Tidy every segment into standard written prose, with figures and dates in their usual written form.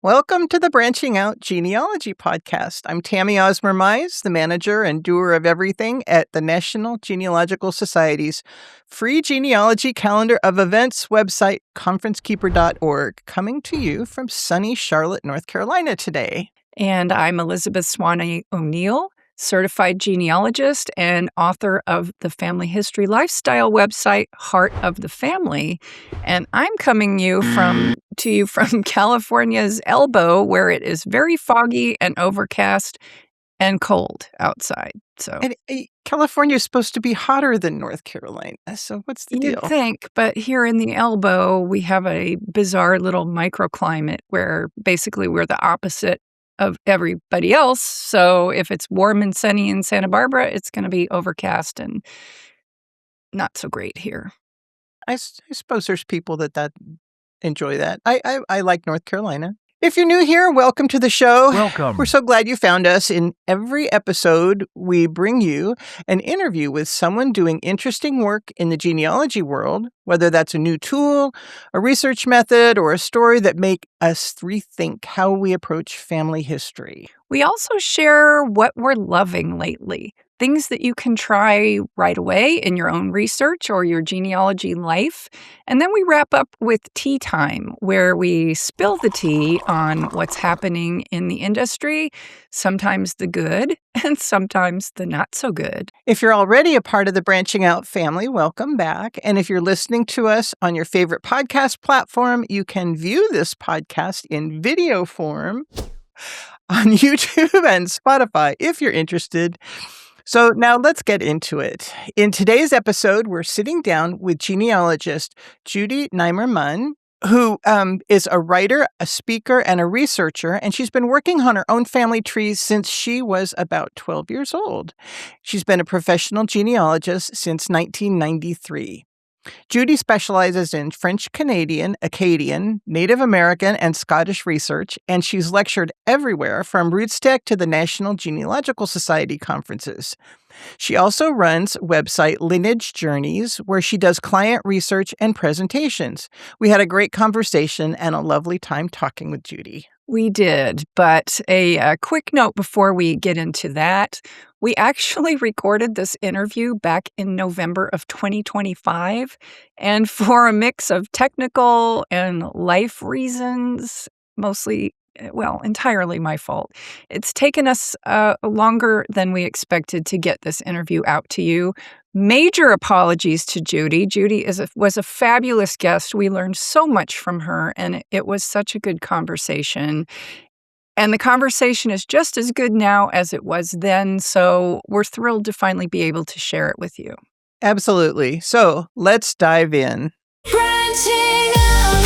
Welcome to the Branching Out Genealogy Podcast. I'm Tami Osmer Mize, the manager and doer of everything at the National Genealogical Society's free genealogy calendar of events website, conferencekeeper.org, coming to you from sunny Charlotte, North Carolina today. And I'm Elizabeth Swanay O'Neal, certified genealogist and author of the family history lifestyle website, Heart of the Family. And I'm coming to you from California's elbow, where it is very foggy and overcast and cold outside. So California is supposed to be hotter than North Carolina. So what's the deal? You'd think, but here in the elbow, we have a bizarre little microclimate where basically we're the opposite of everybody else. So if it's warm and sunny in Santa Barbara, it's going to be overcast and not so great here. I suppose there's people that enjoy that. I like North Carolina. If you're new here, welcome to the show. Welcome. We're so glad you found us. In every episode, we bring you an interview with someone doing interesting work in the genealogy world, whether that's a new tool, a research method, or a story that make us rethink how we approach family history. We also share what we're loving lately, things that you can try right away in your own research or your genealogy life. And then we wrap up with Teatime, where we spill the tea on what's happening in the industry, sometimes the good and sometimes the not so good. If you're already a part of the Branching Out family, welcome back. And if you're listening to us on your favorite podcast platform, you can view this podcast in video form on YouTube and Spotify if you're interested. So now let's get into it. In today's episode, we're sitting down with genealogist Judy Nimer Muhn, who is a writer, a speaker, and a researcher, and she's been working on her own family tree since she was about 12 years old. She's been a professional genealogist since 1993. Judy specializes in French Canadian, Acadian, Native American, and Scottish research, and she's lectured everywhere from Rootstech to the National Genealogical Society conferences. She also runs website Lineage Journeys, where she does client research and presentations. We had a great conversation and a lovely time talking with Judy. We did, but a quick note before we get into that. We actually recorded this interview back in November of 2025, and for a mix of technical and life reasons, entirely my fault, it's taken us longer than we expected to get this interview out to you. Major apologies to Judy. Judy was a fabulous guest. We learned so much from her, and it was such a good conversation. And the conversation is just as good now as it was then, so we're thrilled to finally be able to share it with you. Absolutely. So let's dive in. Branching out,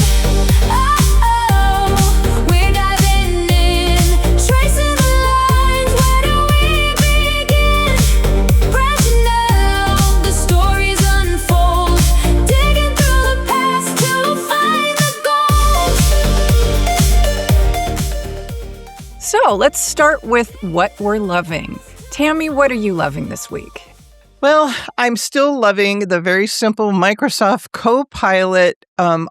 we're diving in, tracing the lines, where do we begin? Branching out, the stories unfold, digging through the past to find the gold. So let's start with what we're loving. Tami, what are you loving this week? Well, I'm still loving the very simple Microsoft Copilot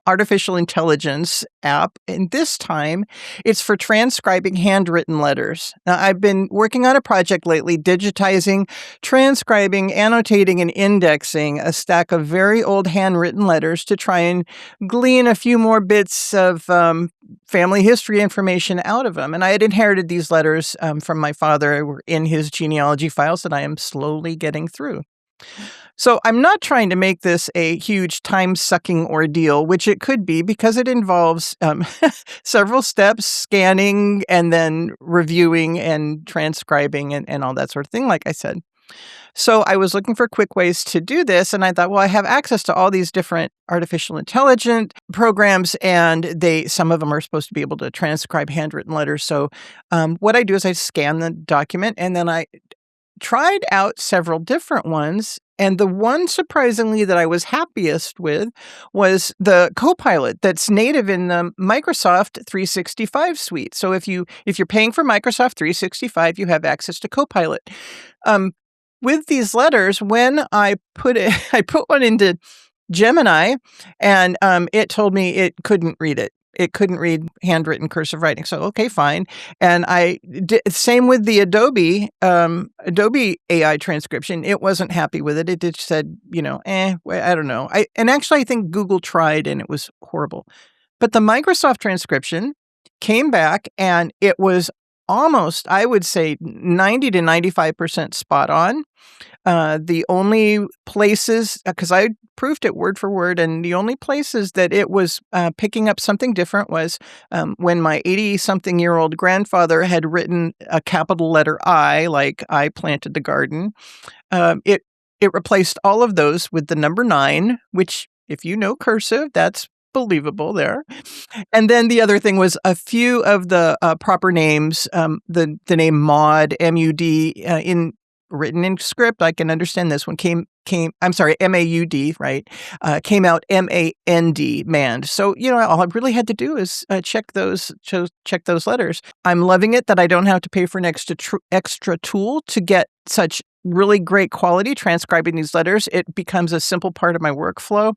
artificial intelligence app. And this time, it's for transcribing handwritten letters. Now, I've been working on a project lately, digitizing, transcribing, annotating, and indexing a stack of very old handwritten letters to try and glean a few more bits of family history information out of them. And I had inherited these letters from my father, were in his genealogy files that I am slowly getting through. So I'm not trying to make this a huge time-sucking ordeal, which it could be because it involves several steps, scanning and then reviewing and transcribing and all that sort of thing, like I said. So I was looking for quick ways to do this, and I thought, well, I have access to all these different artificial intelligence programs, and some of them are supposed to be able to transcribe handwritten letters. So what I do is I scan the document, and then I tried out several different ones. And the one, surprisingly, that I was happiest with was the Copilot that's native in the Microsoft 365 suite. So if you're paying for Microsoft 365, you have access to Copilot. With these letters, when I put one into Gemini, and it told me it couldn't read it. it couldn't read handwritten cursive writing. So, okay, fine. And I did same with the Adobe AI transcription. It wasn't happy with it. It just said, I don't know. I think Google tried and it was horrible. But the Microsoft transcription came back and it was almost, I would say, 90 to 95% spot on. The only places, because I proofed it word for word, and the only places that it was picking up something different was when my 80-something-year-old grandfather had written a capital letter I, like I planted the garden. It replaced all of those with the number 9, which, if you know cursive, that's believable there. And then the other thing was a few of the proper names, the name Maud, M-U-D, written in script. I can understand this one I'm sorry, M-A-U-D, right? Came out M-A-N-D, mand. So, all I really had to do is check those letters. I'm loving it that I don't have to pay for an extra tool to get such really great quality transcribing these letters. It becomes a simple part of my workflow.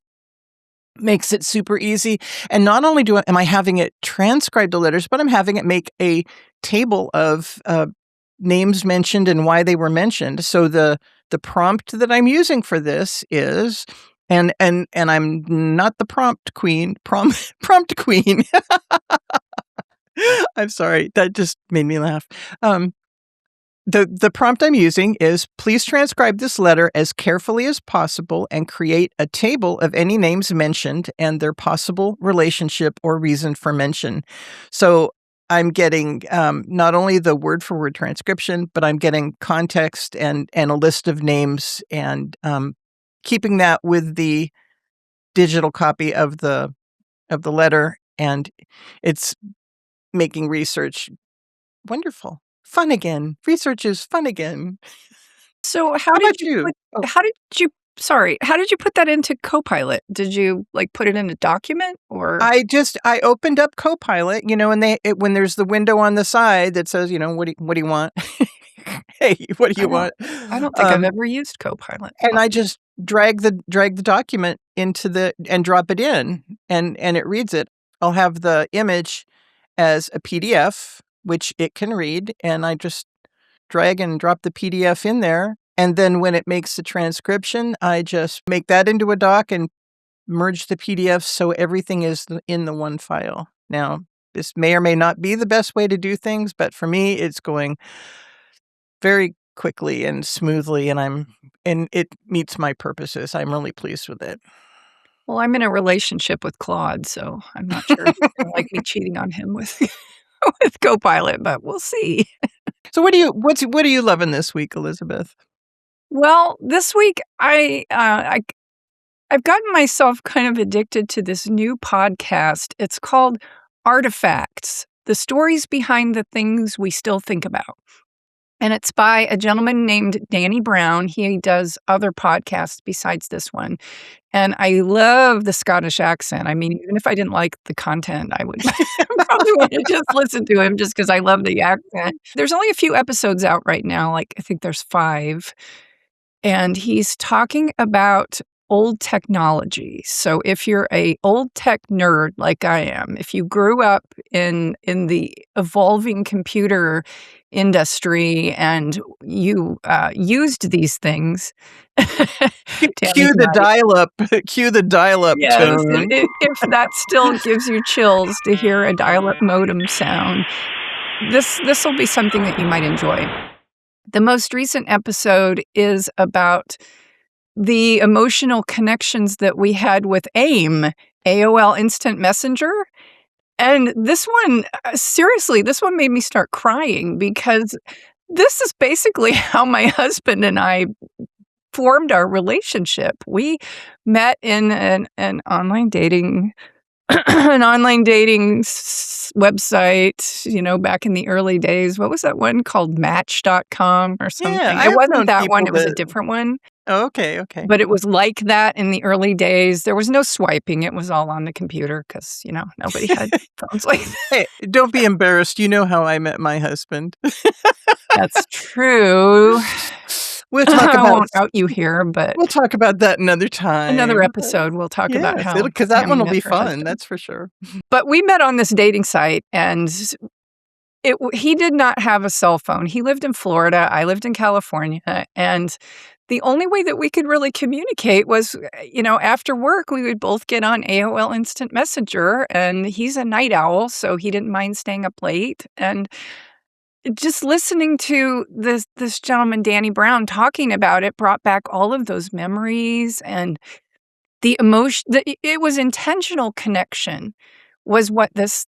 Makes it super easy. And not only am I having it transcribe the letters, but I'm having it make a table of names mentioned and why they were mentioned. So the prompt that I'm using for this is, and I'm not the prompt queen. I'm sorry, that just made me laugh. The prompt I'm using is, please transcribe this letter as carefully as possible and create a table of any names mentioned and their possible relationship or reason for mention. So I'm getting not only the word-for-word transcription, but I'm getting context and a list of names, and keeping that with the digital copy of the letter, and it's making research wonderful. Fun again. Research is fun again. So How about you? how did you put that into Copilot? Did you put it in a document, or? I opened up Copilot, and when there's the window on the side that says, what do you want? Hey, what do you want? I don't think I've ever used Copilot. And I just drag the document and drop it in, and it reads it. I'll have the image as a PDF, which it can read, and I just drag and drop the PDF in there. And then when it makes the transcription, I just make that into a doc and merge the PDF so everything is in the one file. Now, this may or may not be the best way to do things, but for me, it's going very quickly and smoothly, and it meets my purposes. I'm really pleased with it. Well, I'm in a relationship with Claude, so I'm not sure if I like me cheating on him with Copilot, but we'll see. So what are you loving this week, Elizabeth? Well, this week I've gotten myself kind of addicted to this new podcast. It's called Artifacts: The Stories Behind the Things We Still Think About. And it's by a gentleman named Danny Brown. He does other podcasts besides this one. And I love the Scottish accent. I mean, even if I didn't like the content, I would probably want to just listen to him just because I love the accent. There's only a few episodes out right now. I think there's 5. And he's talking about old technology. So if you're a old tech nerd like I am, if you grew up in the evolving computer industry and you used these things, cue the dial-up yes, tone. If that still gives you chills to hear a dial-up modem sound, this will be something that you might enjoy. The most recent episode is about the emotional connections that we had with AIM, AOL Instant Messenger. And this one, seriously, this one made me start crying, because this is basically how my husband and I formed our relationship. We met in an online dating website, back in the early days. What was that one called? Match.com or something? Yeah, it wasn't that one. It was a different one. Oh, okay. But it was like that in the early days. There was no swiping. It was all on the computer because, nobody had phones like that. Hey, don't be embarrassed. You know how I met my husband. That's true. We'll talk I about won't out you here, but we'll talk about that another time. another episode we'll talk about Yes, how because that Tami one will met be her fun, husband. that's for sure. But we met on this dating site, and he did not have a cell phone. He lived in Florida, I lived in California, and the only way that we could really communicate was, after work, we would both get on AOL Instant Messenger, and he's a night owl, so he didn't mind staying up late, and just listening to this gentleman, Danny Brown, talking about it brought back all of those memories and the emotion. It was intentional connection was what this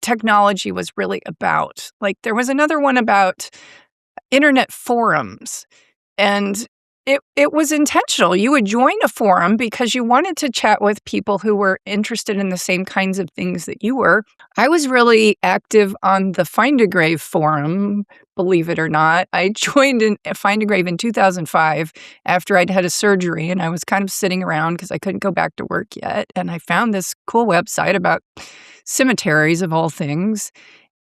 technology was really about. Like, there was another one about internet forums, and it was intentional. You would join a forum because you wanted to chat with people who were interested in the same kinds of things that you were. I was really active on the Find a Grave forum, believe it or not. I joined Find a Grave in 2005 after I'd had a surgery, and I was kind of sitting around because I couldn't go back to work yet. And I found this cool website about cemeteries of all things.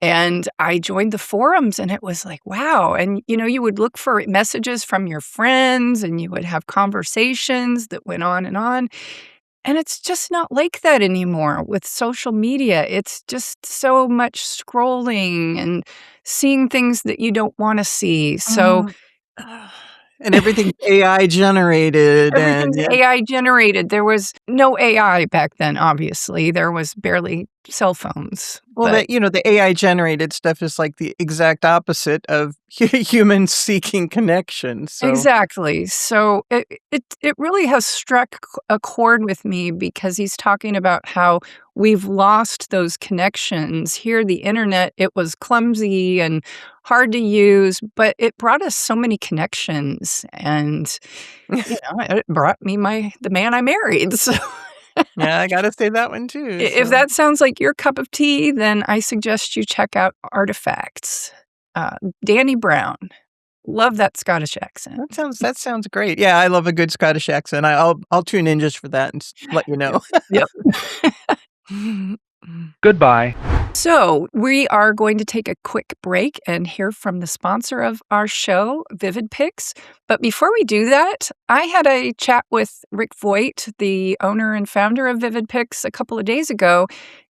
And I joined the forums, and it was like, wow. And, you would look for messages from your friends, and you would have conversations that went on. And it's just not like that anymore with social media. It's just so much scrolling and seeing things that you don't want to see. So And everything's AI generated, and everything's AI generated. There was no AI back then, obviously. There was barely cell phones. well, But the AI generated stuff is like the exact opposite of humans seeking connection, so exactly. So it really has struck a chord with me because he's talking about how we've lost those connections. Here, the internet, it was clumsy and hard to use, but it brought us so many connections, and it brought me the man I married. So yeah, I gotta say that one too, if so that sounds like your cup of tea, then I suggest you check out Artifacts. Danny Brown. Love that Scottish accent. that sounds great. Yeah, I love a good Scottish accent. I'll tune in just for that and let you know. Yep. Goodbye. So, we are going to take a quick break and hear from the sponsor of our show, Vivid Pics. But before we do that, I had a chat with Rick Voigt, the owner and founder of Vivid Pics, a couple of days ago,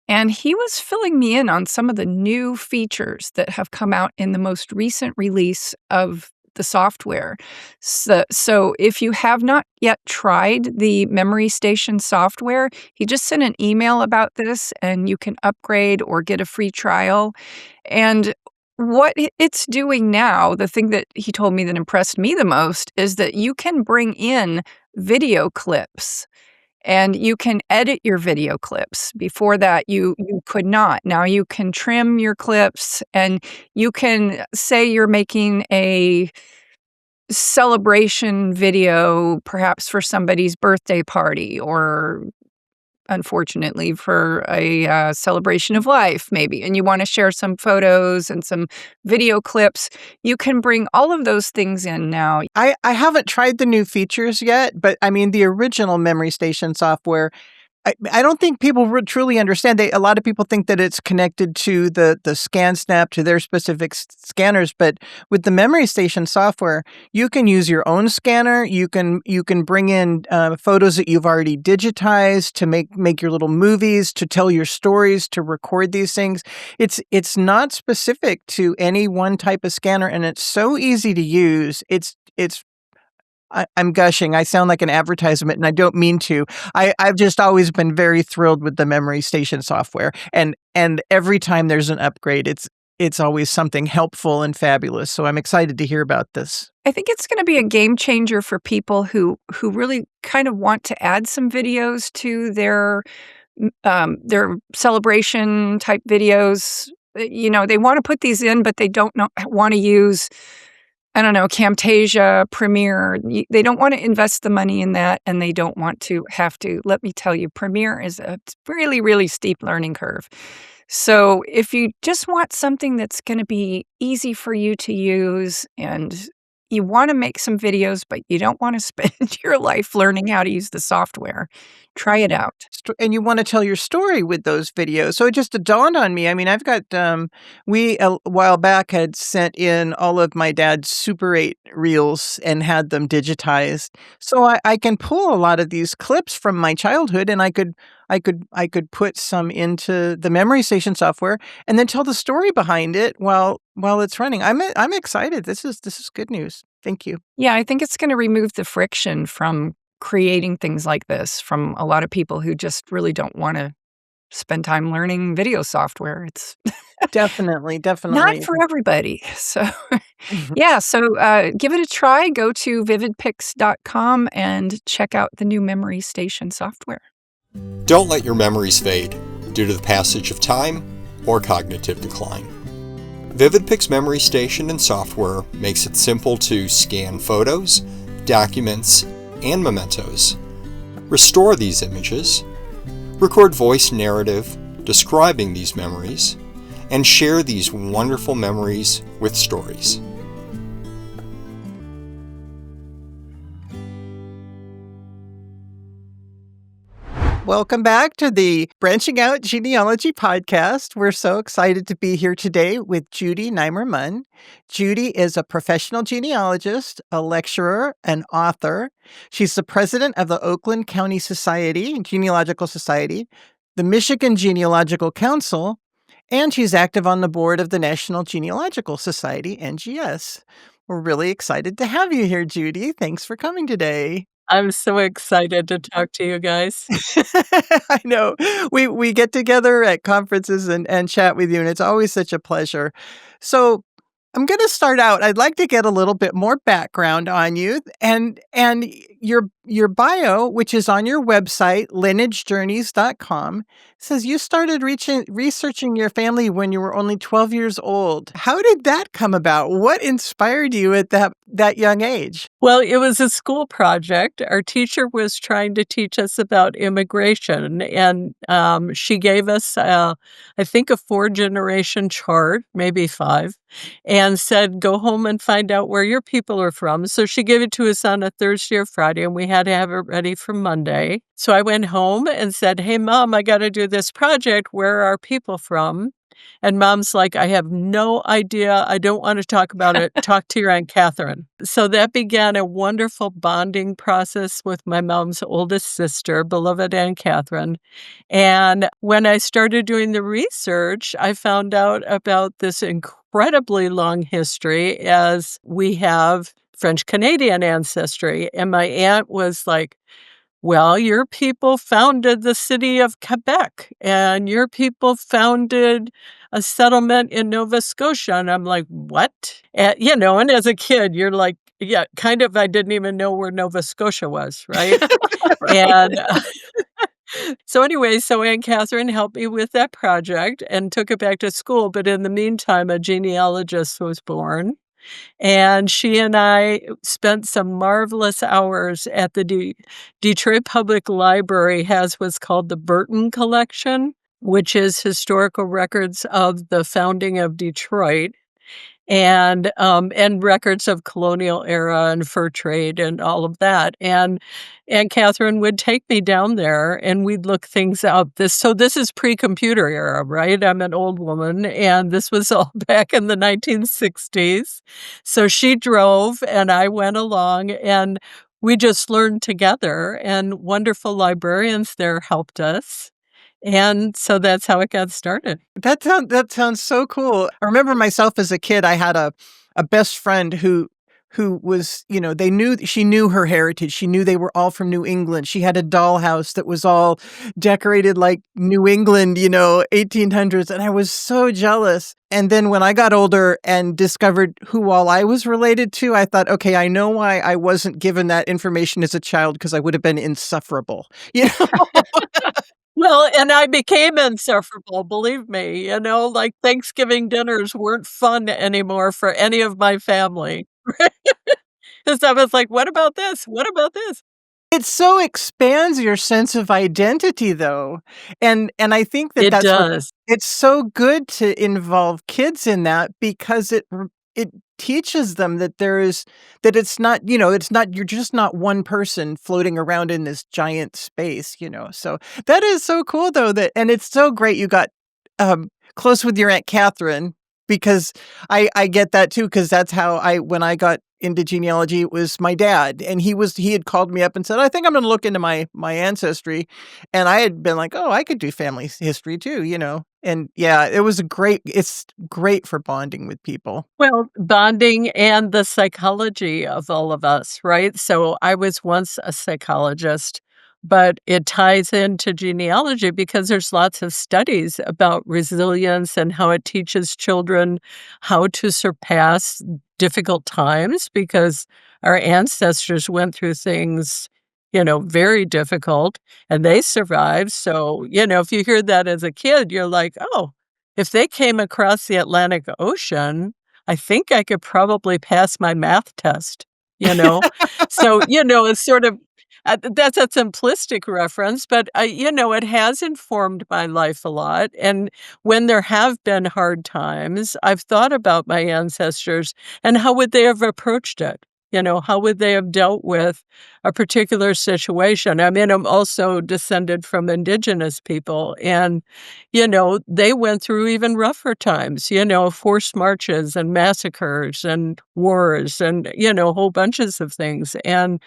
and he was filling me in on some of the new features that have come out in the most recent release of the software. So if you have not yet tried the Memory Station software, he just sent an email about this, and you can upgrade or get a free trial. And what it's doing now, the thing that he told me that impressed me the most, is that you can bring in video clips. And you can edit your video clips. Before that, you could not. Now you can trim your clips, and you can say you're making a celebration video, perhaps for somebody's birthday party, or unfortunately for a celebration of life, maybe, and you want to share some photos and some video clips. You can bring all of those things in now. I haven't tried the new features yet, but I mean, the original Memory Station software, I don't think people truly understand. A lot of people think that it's connected to the ScanSnap, to their specific scanners, but with the Memory Station software, you can use your own scanner. You can bring in photos that you've already digitized to make your little movies, to tell your stories, to record these things. It's not specific to any one type of scanner, and it's so easy to use. I'm gushing. I sound like an advertisement, and I don't mean to. I've just always been very thrilled with the Memory Station software, and every time there's an upgrade, it's always something helpful and fabulous. So I'm excited to hear about this. I think it's going to be a game changer for people who really kind of want to add some videos to their celebration type videos. They want to put these in, but they don't want to use, I don't know, Camtasia, Premiere. They don't want to invest the money in that, and they don't want to have to. Let me tell you, Premiere is a really, really steep learning curve. So if you just want something that's going to be easy for you to use, and you want to make some videos, but you don't want to spend your life learning how to use the software, Try it out. And you want to tell your story with those videos. So it just dawned on me. I mean, I've got, we a while back had sent in all of my dad's Super 8 reels and had them digitized. So I can pull a lot of these clips from my childhood, and I could put some into the memory station software and then tell the story behind it while it's running. I'm excited. This is good news. Thank you. Yeah, I think it's going to remove the friction from creating things like this from a lot of people who just really don't want to spend time learning video software. It's Definitely. not for everybody. So, yeah, so give it a try. Go to vividpics.com and check out the new memory station software. Don't let your memories fade due to the passage of time or cognitive decline. VividPics Memory Station and software makes it simple to scan photos, documents, and mementos, restore these images, record voice narrative describing these memories, and share these wonderful memories with stories. Welcome back to the Branching Out Genealogy Podcast. We're so excited to be here today with Judy Nimer Muhn. Judy is a professional genealogist, a lecturer, an author. She's the president of the Oakland County Genealogical Society, the Michigan Genealogical Council, and she's active on the board of the National Genealogical Society, NGS. We're really excited to have you here, Judy. Thanks for coming today. I'm so excited to talk to you guys. I know. We get together at conferences and chat with you, and it's always such a pleasure. So I'm going to start out. I'd like to get a little bit more background on you and your bio, which is on your website, lineagejourneys.com, says you started researching your family when you were only 12 years old. How did that come about? What inspired you at that young age? Well, it was a school project. Our teacher was trying to teach us about immigration, and she gave us, I think, a 4-generation chart, maybe 5, and said, go home and find out where your people are from. So she gave it to us on a Thursday or Friday, and we had to have it ready for Monday. So I went home and said, hey, Mom, I got to do this project. Where are our people from? And Mom's like, I have no idea. I don't want to talk about it. Talk to your Aunt Catherine. So that began a wonderful bonding process with my mom's oldest sister, beloved Aunt Catherine. And when I started doing the research, I found out about this incredibly long history, as we have French-Canadian ancestry. And my aunt was like, well, your people founded the city of Quebec, and your people founded a settlement in Nova Scotia. And I'm like, what? And as a kid, you're like, yeah, kind of, I didn't even know where Nova Scotia was, right? Right. And so Aunt Catherine helped me with that project and took it back to school. But in the meantime, a genealogist was born. And she and I spent some marvelous hours at the Detroit Public Library, has what's called the Burton Collection, which is historical records of the founding of Detroit, and records of colonial era and fur trade and all of that. And Aunt Catherine would take me down there and we'd look things up. This is pre-computer era, right? I'm an old woman, and this was all back in the 1960s. So she drove and I went along, and we just learned together, and wonderful librarians there helped us. And so that's how it got started. That sounds so cool. I remember myself as a kid, I had a best friend who was, she knew her heritage. She knew they were all from New England. She had a dollhouse that was all decorated like New England, 1800s. And I was so jealous. And then when I got older and discovered who all I was related to, I thought, okay, I know why I wasn't given that information as a child, because I would have been insufferable. Well, and I became insufferable, believe me. Like Thanksgiving dinners weren't fun anymore for any of my family. Because I was like, what about this? What about this? It so expands your sense of identity, though. And I think It that's does. it's so good to involve kids in that, because it teaches them that that it's not, you're just not one person floating around in this giant space, So that is so cool though and it's so great you got close with your Aunt Catherine, because I get that too, because that's how when I got into genealogy, it was my dad, and he had called me up and said, I think I'm going to look into my ancestry. And I had been like, oh, I could do family history too, And yeah, it's great for bonding with people. Well, bonding and the psychology of all of us, right? So I was once a psychologist, but it ties into genealogy because there's lots of studies about resilience and how it teaches children how to surpass difficult times because our ancestors went through things, very difficult and they survived. So, if you hear that as a kid, you're like, oh, if they came across the Atlantic Ocean, I think I could probably pass my math test, you know? So, it's sort of that's a simplistic reference, but, it has informed my life a lot, and when there have been hard times, I've thought about my ancestors and how would they have approached it? How would they have dealt with a particular situation? I mean, I'm also descended from indigenous people, and they went through even rougher times, forced marches and massacres and wars and, whole bunches of things. And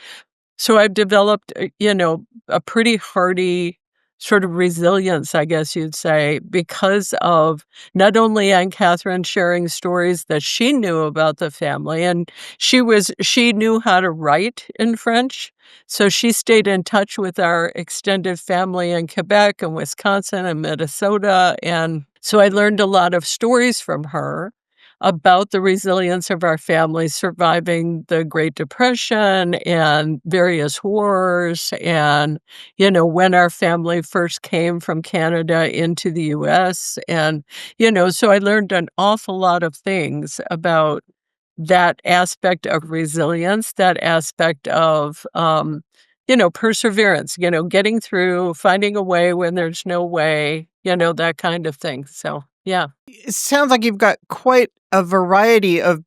so I've developed, a pretty hardy sort of resilience, I guess you'd say, because of not only Aunt Catherine sharing stories that she knew about the family, and she knew how to write in French. So she stayed in touch with our extended family in Quebec and Wisconsin and Minnesota. And so I learned a lot of stories from her about the resilience of our family surviving the Great Depression and various wars and, when our family first came from Canada into the US. And, so I learned an awful lot of things about that aspect of resilience, that aspect of, perseverance, getting through, finding a way when there's no way, that kind of thing. So, yeah. It sounds like you've got quite a variety of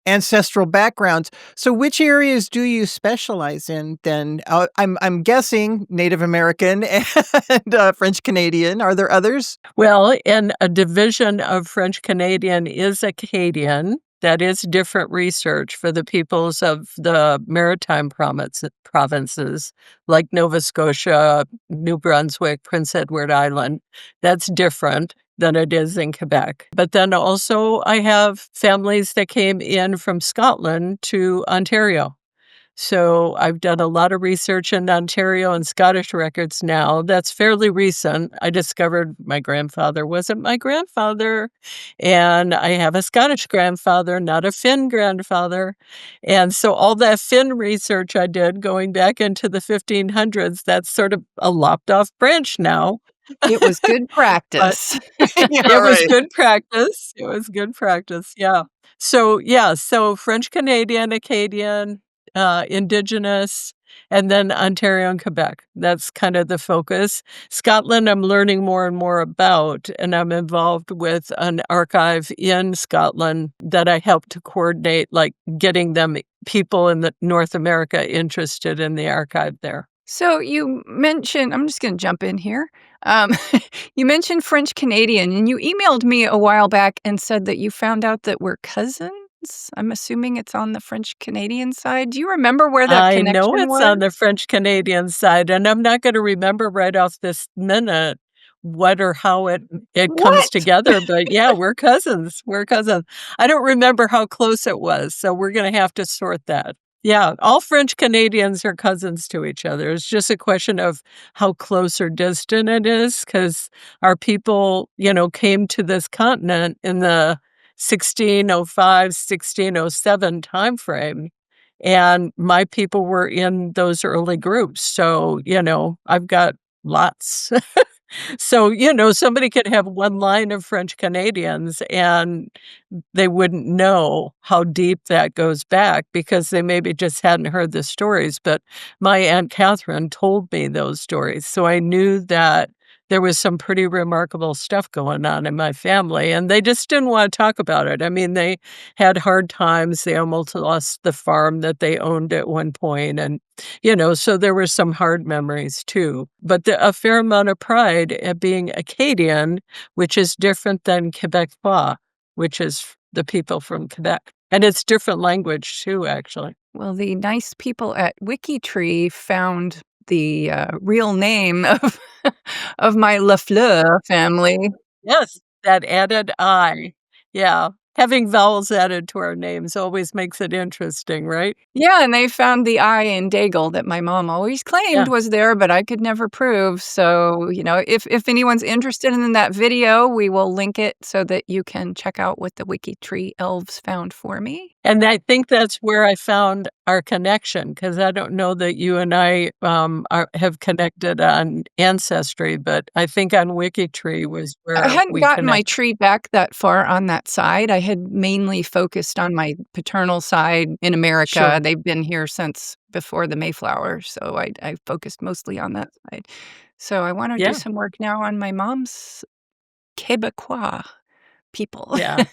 ancestral backgrounds. So which areas do you specialize in then? I'm guessing Native American and French Canadian. Are there others? Well, and a division of French Canadian is Acadian. That is different research for the peoples of the maritime provinces like Nova Scotia, New Brunswick, Prince Edward Island. That's different than it is in Quebec. But then also I have families that came in from Scotland to Ontario. So I've done a lot of research in Ontario and Scottish records now. That's fairly recent. I discovered my grandfather wasn't my grandfather, and I have a Scottish grandfather, not a Finn grandfather. And so all that Finn research I did going back into the 1500s, that's sort of a lopped off branch now. It was good practice. Yeah, It was right. good practice. It was good practice, yeah. So French Canadian, Acadian, Indigenous, and then Ontario and Quebec. That's kind of the focus. Scotland, I'm learning more and more about, and I'm involved with an archive in Scotland that I help to coordinate, like getting people in North America interested in the archive there. So you mentioned, I'm just going to jump in here. You mentioned French Canadian, and you emailed me a while back and said that you found out that we're cousins. I'm assuming it's on the French Canadian side. Do you remember where that I connection know it's was? on the French Canadian side, and I'm not going to remember right off this minute what or how it comes What? together, but yeah, we're cousins. We're cousins. I don't remember how close it was, so we're going to have to sort that. Yeah, all French Canadians are cousins to each other. It's just a question of how close or distant it is, because our people, came to this continent in the 1605, 1607 timeframe. And my people were in those early groups. So, I've got lots. So, somebody could have one line of French Canadians and they wouldn't know how deep that goes back because they maybe just hadn't heard the stories. But my Aunt Catherine told me those stories. So I knew that there was some pretty remarkable stuff going on in my family, and they just didn't want to talk about it. I mean, they had hard times. They almost lost the farm that they owned at one point, and so there were some hard memories too. But a fair amount of pride at being Acadian, which is different than Quebecois, which is the people from Quebec. And it's different language too, actually. Well, the nice people at WikiTree found the real name of my Lafleur family. Yes, that added I. Yeah. Having vowels added to our names always makes it interesting, right? Yeah, and they found the I in Daigle that my mom always claimed Yeah. was there, but I could never prove. So, if anyone's interested in that video, we will link it so that you can check out what the WikiTree elves found for me. And I think that's where I found our connection, because I don't know that you and I have connected on Ancestry, but I think on WikiTree was where I hadn't we gotten my connected. tree back that far on that side. I had mainly focused on my paternal side in America. Sure. They've been here since before the Mayflower, so I focused mostly on that side. So I want to Yeah. do some work now on my mom's Quebecois people. Yeah.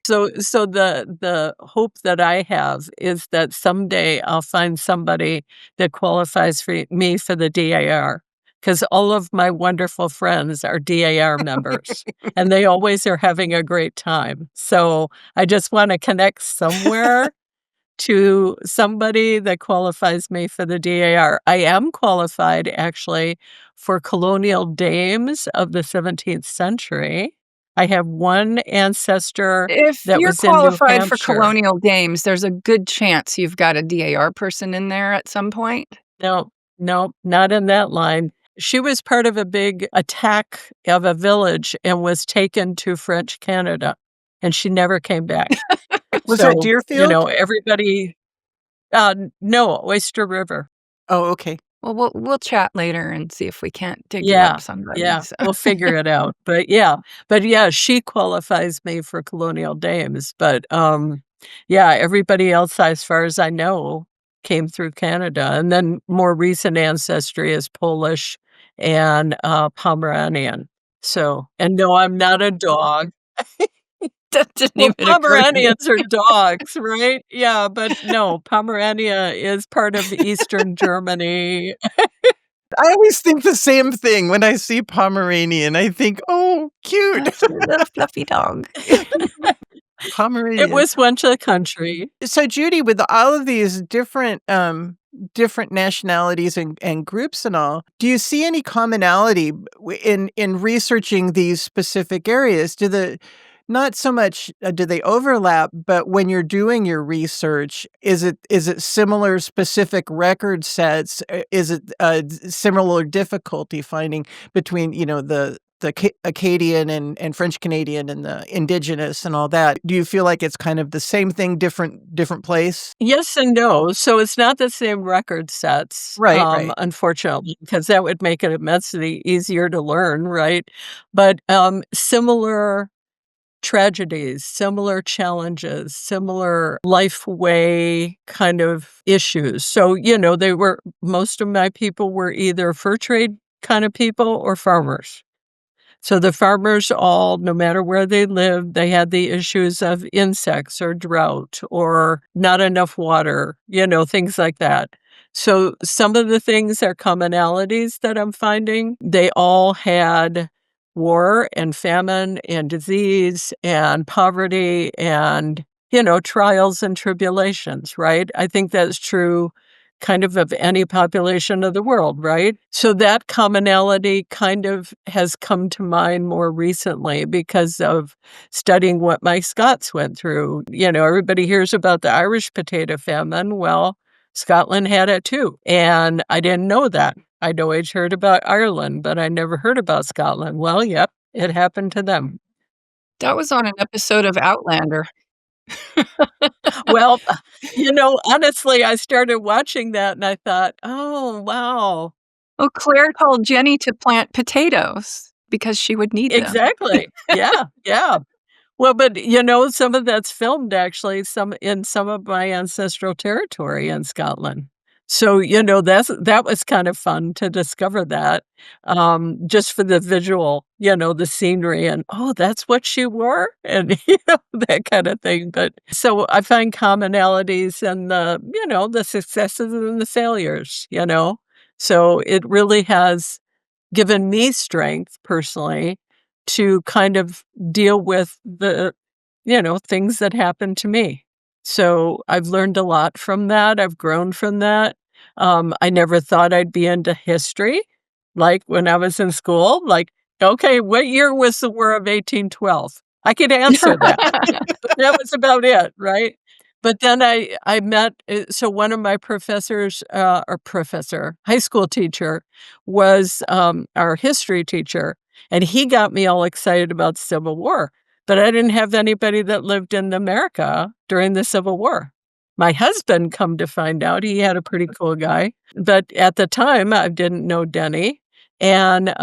So the hope that I have is that someday I'll find somebody that qualifies for me for the DAR, because all of my wonderful friends are DAR members, and they always are having a great time. So I just want to connect somewhere to somebody that qualifies me for the DAR. I am qualified, actually, for colonial dames of the 17th century. I have one ancestor If that you're was in New qualified for Hampshire. colonial dames, there's a good chance you've got a DAR person in there at some point. No, not in that line. She was part of a big attack of a village and was taken to French Canada, and she never came back. Was So, that Deerfield? everybody, no, Oyster River. Oh, okay. Well, we'll chat later and see if we can't dig you Yeah, up somebody. yeah, So. we'll figure it out. But she qualifies me for colonial dames. But everybody else, as far as I know, came through Canada. And then more recent ancestry is Polish and Pomeranian. So, and no, I'm not a dog. That didn't Well, even occur to me. Pomeranians are dogs, right? Yeah, but no, Pomerania is part of Eastern Germany. I always think the same thing when I see Pomeranian. I think, oh, cute. That's your little fluffy dog. Pomeranian. It was once a country. So, Judy, with all of these different nationalities and groups and all, do you see any commonality in researching these specific areas? Not so much do they overlap, but when you're doing your research, is it similar specific record sets? Is it similar difficulty finding between the Acadian and French Canadian and the Indigenous and all that? Do you feel like it's kind of the same thing, different place? Yes and no. So it's not the same record sets, Right. unfortunately, because that would make it immensely easier to learn, right? But similar tragedies, similar challenges, similar life way kind of issues. So, most of my people were either fur trade kind of people or farmers. So the farmers all, no matter where they lived, they had the issues of insects or drought or not enough water, things like that. So some of the things are commonalities that I'm finding. They all had war and famine and disease and poverty and, trials and tribulations, right? I think that's true kind of any population of the world, right? So that commonality kind of has come to mind more recently because of studying what my Scots went through. Everybody hears about the Irish potato famine. Well, Scotland had it too. And I didn't know that. I'd always heard about Ireland, but I never heard about Scotland. Well, yep, it happened to them. That was on an episode of Outlander. Well, honestly, I started watching that and I thought, oh, wow. Well, Claire told Jenny to plant potatoes because she would need them. Exactly. Yeah. Well, but some of that's filmed actually in some of my ancestral territory in Scotland. So, that was kind of fun to discover that, just for the visual, the scenery and, "Oh, that's what she wore?" And, that kinda thing, but so I find commonalities in the successes and the failures. So it really has given me strength personally to kind of deal with the things that happen to me. So I've learned a lot from that. I've grown from that. I never thought I'd be into history, like when I was in school. Like, okay, what year was the War of 1812? I could answer that, but that was about it, right? But then I met so one of my professors, or professor, high school teacher, was our history teacher, and he got me all excited about Civil War. But I didn't have anybody that lived in America during the Civil War. My husband, come to find out, he had a pretty cool guy, but at the time, I didn't know Denny, and,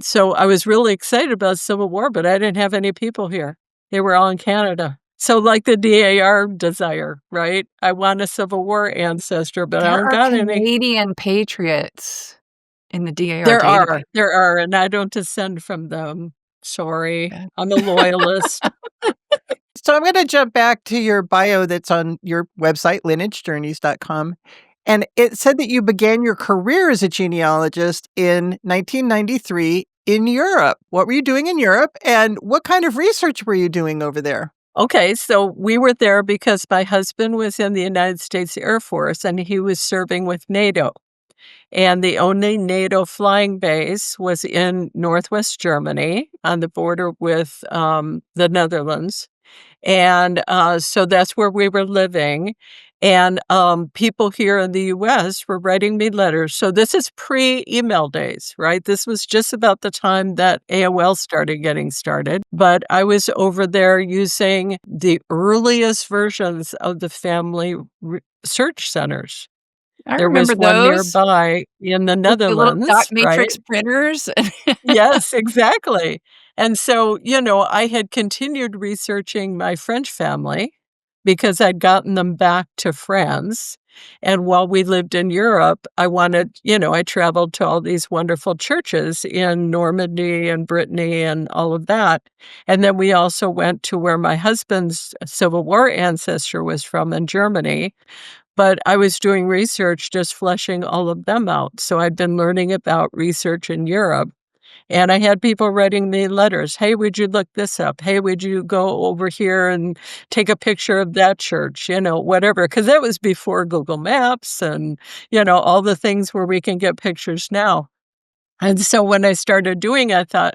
so I was really excited about Civil War, but I didn't have any people here. They were all in Canada. So, like the DAR desire, right? I want a Civil War ancestor, but I There don't are got any. Canadian patriots in the DAR database. There are, and I don't descend from them. Sorry, Yeah. I'm a loyalist. So I'm gonna jump back to your bio that's on your website, lineagejourneys.com, and it said that you began your career as a genealogist in 1993 in Europe. What were you doing in Europe, and what kind of research were you doing over there? Okay, so we were there because my husband was in the United States Air Force, and he was serving with NATO. And the only NATO flying base was in Northwest Germany on the border with the Netherlands. And so that's where we were living. And people here in the US were writing me letters. So this is pre-email days, right? This was just about the time that AOL started getting started. But I was over there using the earliest versions of the family search centers. I There was remember one those nearby in the with the little dot Netherlands, right? matrix printers. Yes, exactly. And so, I had continued researching my French family because I'd gotten them back to France. And while we lived in Europe, I traveled to all these wonderful churches in Normandy and Brittany and all of that. And then we also went to where my husband's Civil War ancestor was from in Germany. But I was doing research, just fleshing all of them out. So I'd been learning about research in Europe, and I had people writing me letters. Hey, would you look this up? Hey, would you go over here and take a picture of that church? Whatever. Because that was before Google Maps and, all the things where we can get pictures now. And so when I started doing it, I thought,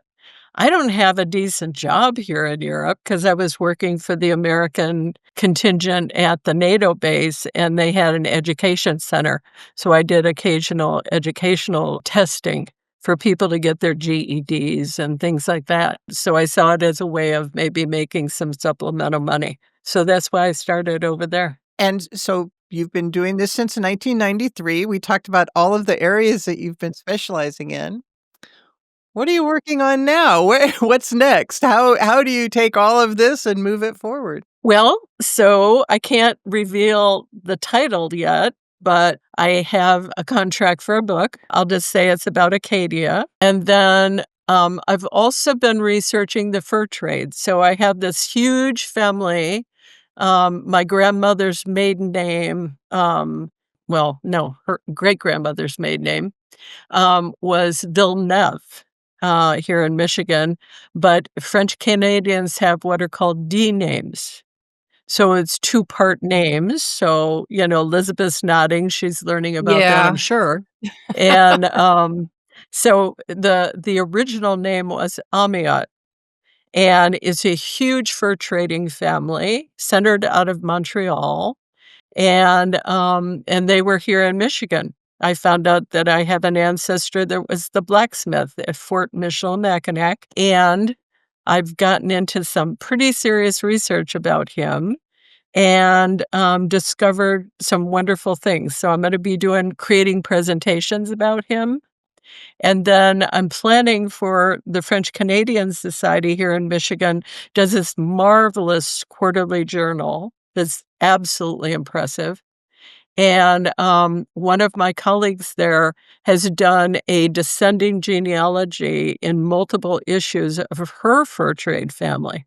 I don't have a decent job here in Europe because I was working for the American contingent at the NATO base, and they had an education center. So I did occasional educational testing for people to get their GEDs and things like that. So I saw it as a way of maybe making some supplemental money. So that's why I started over there. And so you've been doing this since 1993. We talked about all of the areas that you've been specializing in. What are you working on now? What's next? How do you take all of this and move it forward? Well, so I can't reveal the title yet, but I have a contract for a book. I'll just say it's about Acadia. And then I've also been researching the fur trade. So I have this huge family. My grandmother's maiden name, her great-grandmother's maiden name was Villeneuve here in Michigan, but French Canadians have what are called D names. So it's two-part names. So, Elizabeth's nodding. She's learning about that, I'm Yeah. sure. And so the original name was Amiot, and it's a huge fur trading family centered out of Montreal. And they were here in Michigan. I found out that I have an ancestor that was the blacksmith at Fort Michilimackinac, and I've gotten into some pretty serious research about him and discovered some wonderful things. So I'm going to be creating presentations about him. And then I'm planning for the French Canadian Society here in Michigan, does this marvelous quarterly journal that's absolutely impressive. And one of my colleagues there has done a descending genealogy in multiple issues of her fur trade family.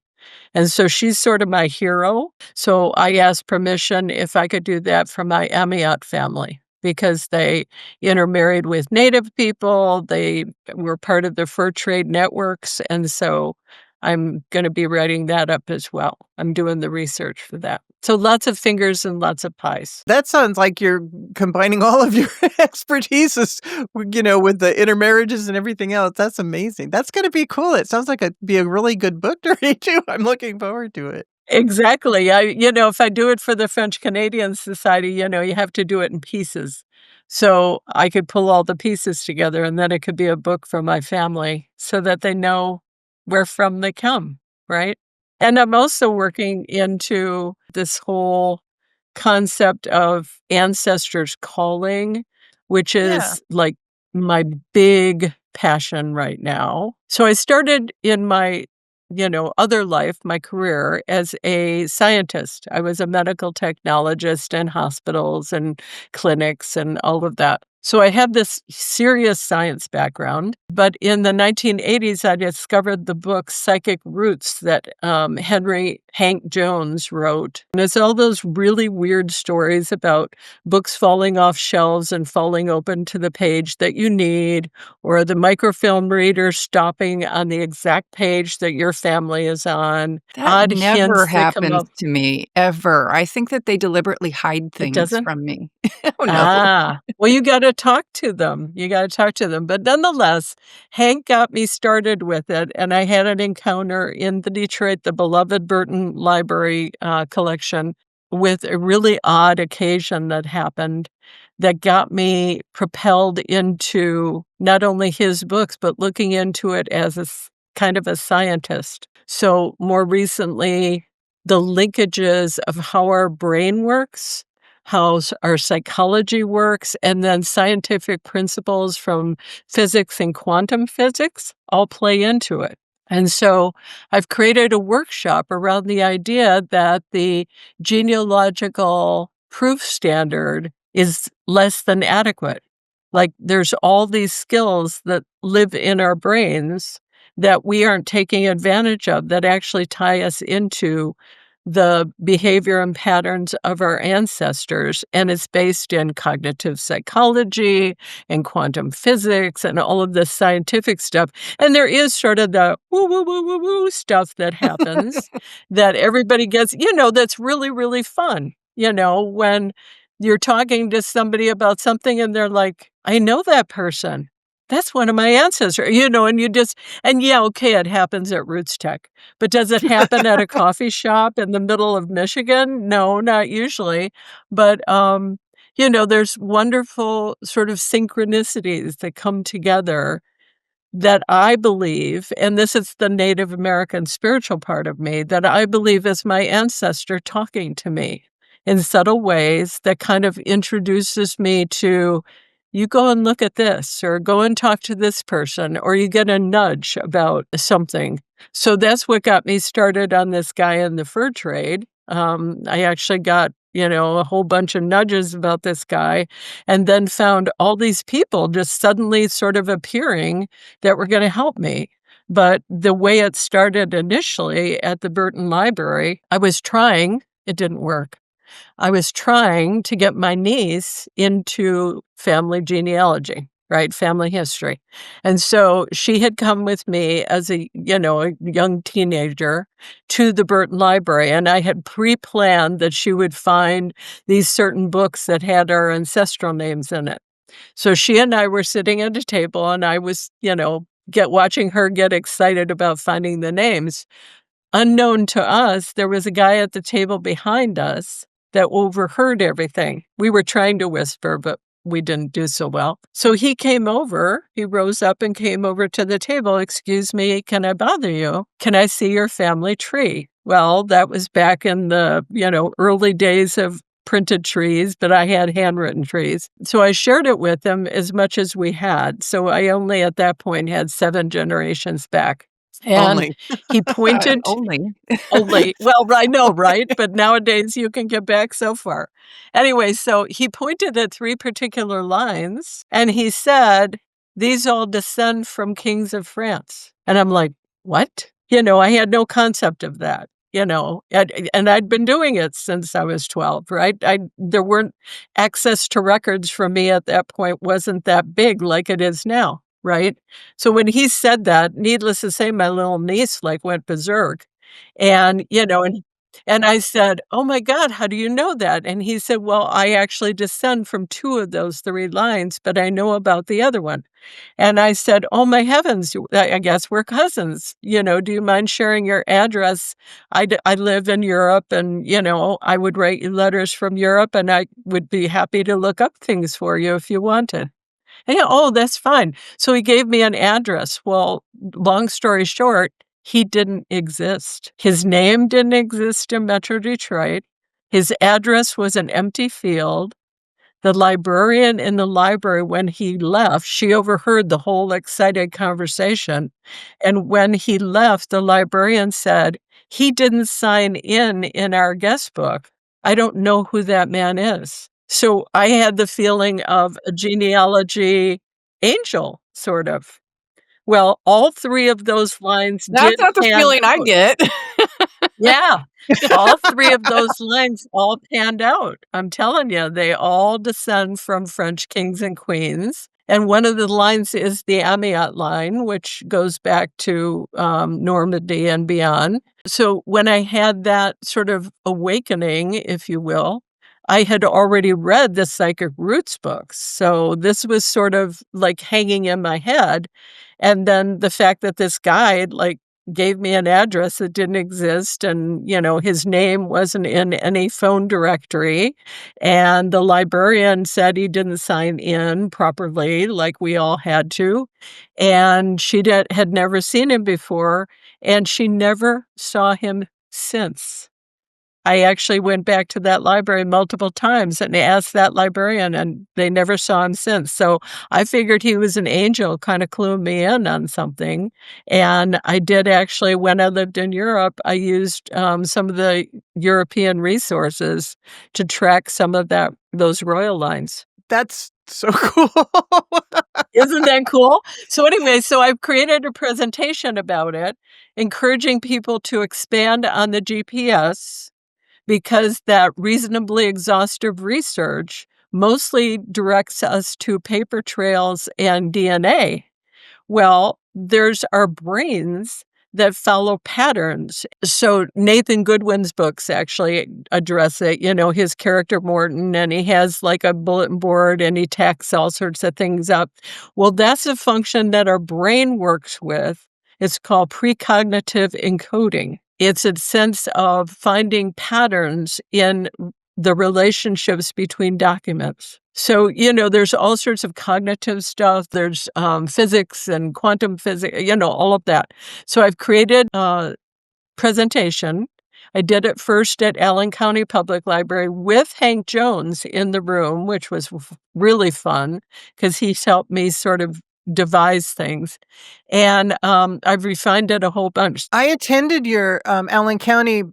And so she's sort of my hero. So I asked permission if I could do that for my Amiot family because they intermarried with Native people. They were part of the fur trade networks. And so I'm going to be writing that up as well. I'm doing the research for that. So lots of fingers and lots of pies. That sounds like you're combining all of your expertises, with the intermarriages and everything else. That's amazing. That's going to be cool. It sounds like it'd be a really good book to read too. I'm looking forward to it. Exactly. If I do it for the French Canadian Society, you have to do it in pieces. So I could pull all the pieces together and then it could be a book for my family so that they know where from they come, right? And I'm also working into this whole concept of ancestors calling, which is like my big passion right now. So I started in my other life, my career as a scientist. I was a medical technologist in hospitals and clinics and all of that. So I had this serious science background, but in the 1980s, I discovered the book Psychic Roots that Hank Jones wrote. And it's all those really weird stories about books falling off shelves and falling open to the page that you need, or the microfilm reader stopping on the exact page that your family is on. That Odd never hints that come happens up. to me, ever. I think that they deliberately hide things doesn't? from me. Oh, no. Well, you got to talk to them. But nonetheless, Hank got me started with it, and I had an encounter in the beloved Burton Library collection with a really odd occasion that happened that got me propelled into not only his books, but looking into it as kind of a scientist. So more recently, the linkages of how our brain works, how our psychology works, and then scientific principles from physics and quantum physics all play into it. And so I've created a workshop around the idea that the genealogical proof standard is less than adequate. Like there's all these skills that live in our brains that we aren't taking advantage of that actually tie us into the behavior and patterns of our ancestors. And it's based in cognitive psychology and quantum physics and all of this scientific stuff. And there is sort of the woo, woo, woo, woo, woo stuff that happens that everybody gets, that's really, really fun. When you're talking to somebody about something and they're like, I know that person. That's one of my ancestors, and okay, it happens at Roots Tech, but does it happen at a coffee shop in the middle of Michigan? No, not usually. But, there's wonderful sort of synchronicities that come together that I believe, and this is the Native American spiritual part of me, that I believe is my ancestor talking to me in subtle ways that kind of introduces me to, you go and look at this, or go and talk to this person, or you get a nudge about something. So that's what got me started on this guy in the fur trade. I actually got, a whole bunch of nudges about this guy, and then found all these people just suddenly sort of appearing that were going to help me. But the way it started initially at the Burton Library, I was trying, it didn't work. I was trying to get my niece into family genealogy, right? Family history. And so she had come with me as a young teenager to the Burton Library. And I had pre-planned that she would find these certain books that had our ancestral names in it. So she and I were sitting at a table and I was, watching her get excited about finding the names. Unknown to us, there was a guy at the table behind us that overheard everything. We were trying to whisper, but we didn't do so well. So he rose up and came over to the table. Excuse me, can I bother you? Can I see your family tree? Well, that was back in the, early days of printed trees, but I had handwritten trees. So I shared it with him as much as we had. So I only at that point had 7 generations back. And Only. he pointed Only. only. Well, I know, right? But nowadays you can get back so far. Anyway, so he pointed at 3 particular lines and he said, "These all descend from kings of France." And I'm like, "What?" I had no concept of that, and I'd been doing it since I was 12, right? There weren't access to records from me at that point wasn't that big like it is now, right? So when he said that, needless to say, my little niece like went berserk. And I said, "Oh my God, how do you know that?" And he said, "Well, I actually descend from 2 of those 3 lines, but I know about the other one." And I said, "Oh my heavens, I guess we're cousins. Do you mind sharing your address? I live in Europe and, I would write you letters from Europe and I would be happy to look up things for you if you wanted." Yeah, "Oh, that's fine." So he gave me an address. Well, long story short, he didn't exist. His name didn't exist in Metro Detroit. His address was an empty field. The librarian in the library, when he left, she overheard the whole excited conversation. And when he left, the librarian said, "He didn't sign in our guest book. I don't know who that man is." So I had the feeling of a genealogy angel, sort of. Well, all 3 of those lines That's did not the pan feeling I out. get. Yeah. All 3 of those lines all panned out. I'm telling you, they all descend from French kings and queens, and one of the lines is the Amiot line, which goes back to, Normandy and beyond. So when I had that sort of awakening, if you will, I had already read the Psychic Roots books, so this was sort of, like, hanging in my head, and then the fact that this guy, like, gave me an address that didn't exist and, his name wasn't in any phone directory, and the librarian said he didn't sign in properly like we all had to, and she had never seen him before, and she never saw him since. I actually went back to that library multiple times and asked that librarian, and they never saw him since. So I figured he was an angel kinda cluing me in on something, and I did actually when I lived in Europe, I used, some of the European resources to track some of those royal lines. That's so cool. Isn't that cool? So anyway, so I've created a presentation about it, encouraging people to expand on the GPS because that reasonably exhaustive research mostly directs us to paper trails and DNA. Well, there's our brains that follow patterns. So Nathan Goodwin's books actually address it, his character Morton, and he has like a bulletin board and he tacks all sorts of things up. Well, that's a function that our brain works with. It's called precognitive encoding. It's a sense of finding patterns in the relationships between documents. So, there's all sorts of cognitive stuff. There's physics and quantum physics, all of that. So I've created a presentation. I did it first at Allen County Public Library with Hank Jones in the room, which was really fun because he's helped me sort of devise things. And I've refined it a whole bunch. I attended your Allen County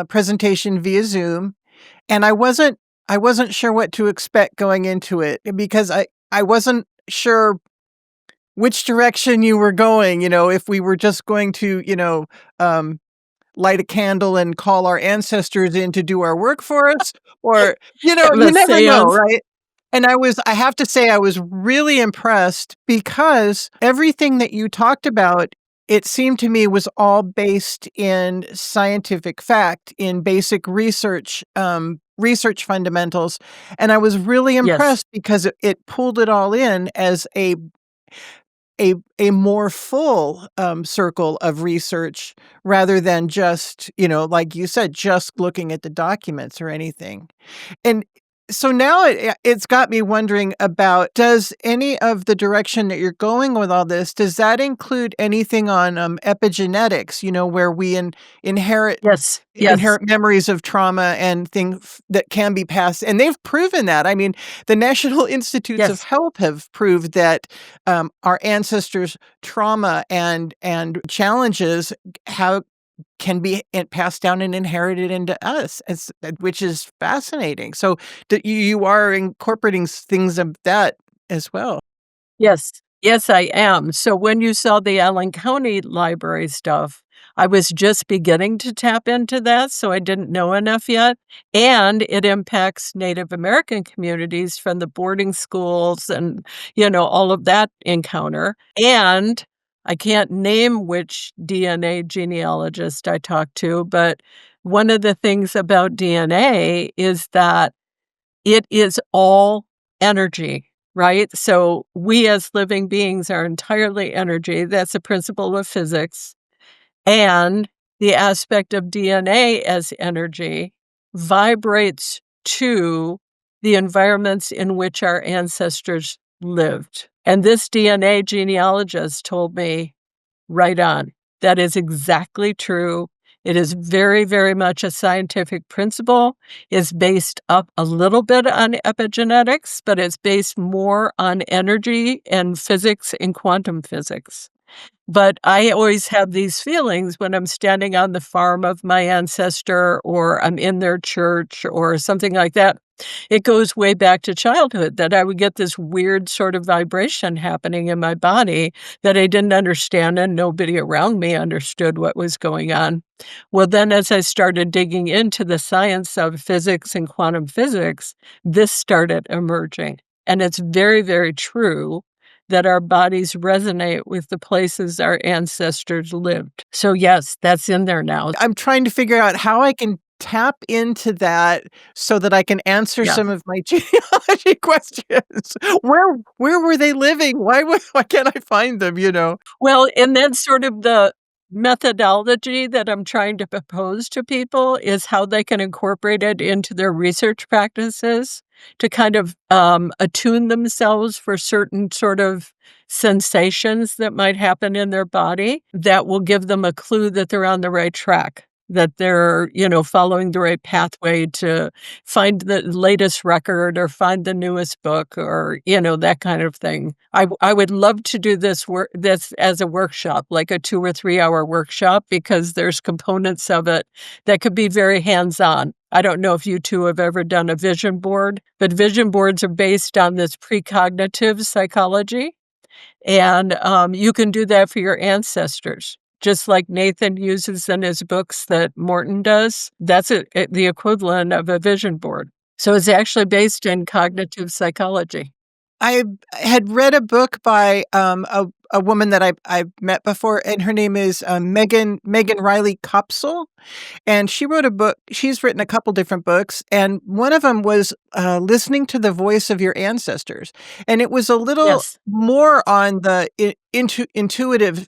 presentation via Zoom, and I wasn't sure what to expect going into it because I wasn't sure which direction you were going. If we were just going to light a candle and call our ancestors in to do our work for us, or you Have a never know, seance. right? And I have to say, I was really impressed because everything that you talked about, it seemed to me was all based in scientific fact, in basic research fundamentals. And I was really Yes. impressed because it pulled it all in as a more full circle of research rather than just, like you said, just looking at the documents or anything. And So now it's got me wondering about, does any of the direction that you're going with all this, does that include anything on epigenetics, where we inherit Yes. memories of trauma and things that can be passed? And they've proven that. I mean, the National Institutes of Yes. Health have proved that our ancestors' trauma and challenges can be passed down and inherited into us, which is fascinating. So that you are incorporating things of that as well. Yes. Yes, I am. So when you saw the Allen County Library stuff, I was just beginning to tap into that, so I didn't know enough yet. And it impacts Native American communities from the boarding schools and, all of that encounter. And I can't name which DNA genealogist I talked to, but one of the things about DNA is that it is all energy, right? So we as living beings are entirely energy. That's a principle of physics. And the aspect of DNA as energy vibrates to the environments in which our ancestors lived. And this DNA genealogist told me, right on. That is exactly true. It is very, very much a scientific principle. It's based up a little bit on epigenetics, but it's based more on energy and physics and quantum physics. But I always have these feelings when I'm standing on the farm of my ancestor or I'm in their church or something like that. It goes way back to childhood that I would get this weird sort of vibration happening in my body that I didn't understand, and nobody around me understood what was going on. Well, then as I started digging into the science of physics and quantum physics, this started emerging. And it's very, very true that our bodies resonate with the places our ancestors lived. So yes, that's in there now. I'm trying to figure out how I can tap into that so that I can answer Yeah. some of my genealogy questions. Where were they living? Why can't I find them, Well, and then sort of the methodology that I'm trying to propose to people is how they can incorporate it into their research practices to kind of attune themselves for certain sort of sensations that might happen in their body that will give them a clue that they're on the right track, that they're, following the right pathway to find the latest record or find the newest book or, that kind of thing. I would love to do this as a workshop, like a 2 or 3 hour workshop, because there's components of it that could be very hands-on. I don't know if you two have ever done a vision board, but vision boards are based on this precognitive psychology. And you can do that for your ancestors. Just like Nathan uses in his books that Morton does, that's the equivalent of a vision board. So it's actually based in cognitive psychology. I had read a book by a woman that I've met before, and her name is Megan Riley Kopsel. And she wrote a book. She's written a couple different books, and one of them was listening to the voice of your ancestors. And it was a little Yes. more on the intuitive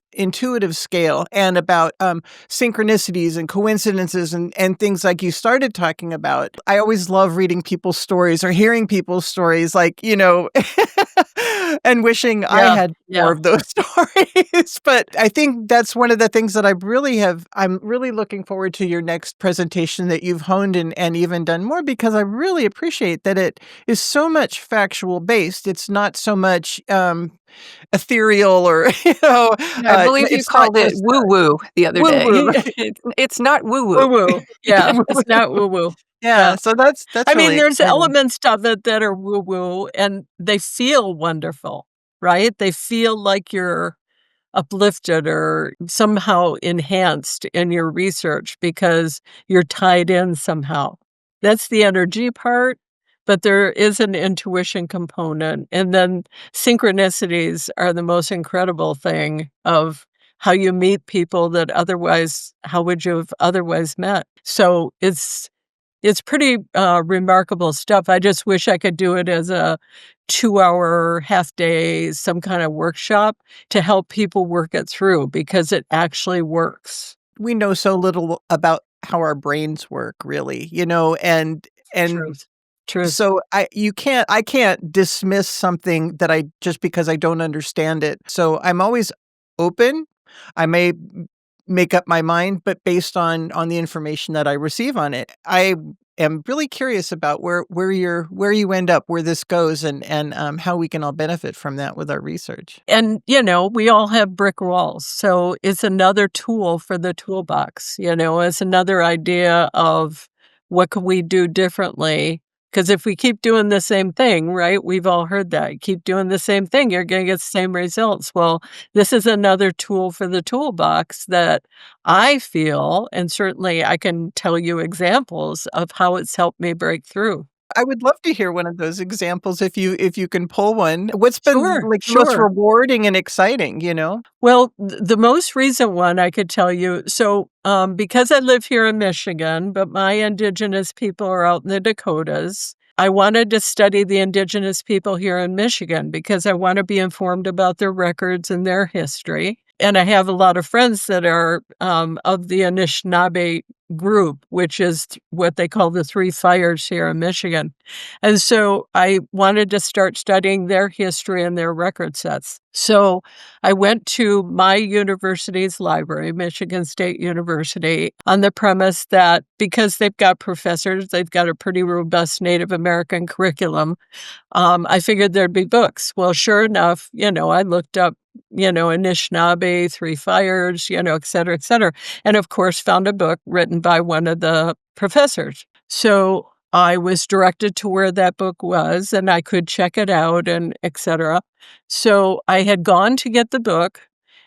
scale, and about synchronicities and coincidences and things like you started talking about. I always love reading people's stories or hearing people's stories, like, and wishing I had more of those stories. But I think that's one of the things that I'm really looking forward to your next presentation, that you've honed and even done more, because I really appreciate that it is so much factual based. It's not so much ethereal or, I believe you called it woo-woo the other woo-woo. day. It's not woo-woo. Woo-woo. Yeah, it's not woo-woo. Yeah, so that's I mean, really there's exciting. elements of it that are woo-woo, and they feel wonderful, right? They feel like you're uplifted or somehow enhanced in your research because you're tied in somehow. That's the energy part, but there is an intuition component. And then synchronicities are the most incredible thing of how you meet people that how would you have otherwise met? So it's pretty remarkable stuff. I just wish I could do it as a 2-hour, half day, some kind of workshop to help people work it through, because it actually works. We know so little about how our brains work, really, and Truth. Truth. So I can't dismiss something that just because I don't understand it. So I'm always open. I may make up my mind, but based on the information that I receive on it. I am really curious about where you end up, where this goes, and how we can all benefit from that with our research. And, we all have brick walls. So it's another tool for the toolbox, it's another idea of what can we do differently. Because if we keep doing the same thing, right, we've all heard that. Keep doing the same thing, you're going to get the same results. Well, this is another tool for the toolbox that I feel, and certainly I can tell you examples of how it's helped me break through. I would love to hear one of those examples if you can pull one. What's been Sure, like the most sure. rewarding and exciting, Well, the most recent one I could tell you, so because I live here in Michigan, but my indigenous people are out in the Dakotas, I wanted to study the indigenous people here in Michigan because I want to be informed about their records and their history. And I have a lot of friends that are of the Anishinaabe group, which is what they call the Three Fires here in Michigan. And so I wanted to start studying their history and their record sets. So I went to my university's library, Michigan State University, on the premise that because they've got professors, they've got a pretty robust Native American curriculum. I figured there'd be books. Well, sure enough, I looked up, Anishinaabe, Three Fires, et cetera, and of course found a book written by one of the professors. So I was directed to where that book was, and I could check it out and et cetera. So I had gone to get the book,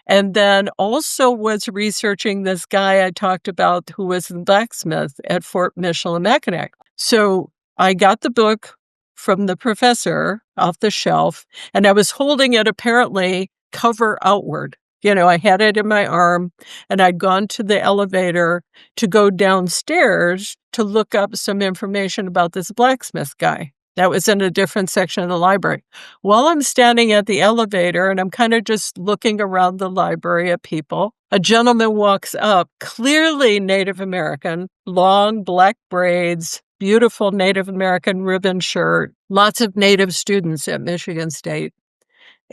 and then also was researching this guy I talked about who was the blacksmith at Fort Michilimackinac. So I got the book from the professor off the shelf, and I was holding it apparently cover outward. I had it in my arm, and I'd gone to the elevator to go downstairs to look up some information about this blacksmith guy. That was in a different section of the library. While I'm standing at the elevator and I'm kind of just looking around the library at people, a gentleman walks up, clearly Native American, long black braids, beautiful Native American ribbon shirt, lots of Native students at Michigan State.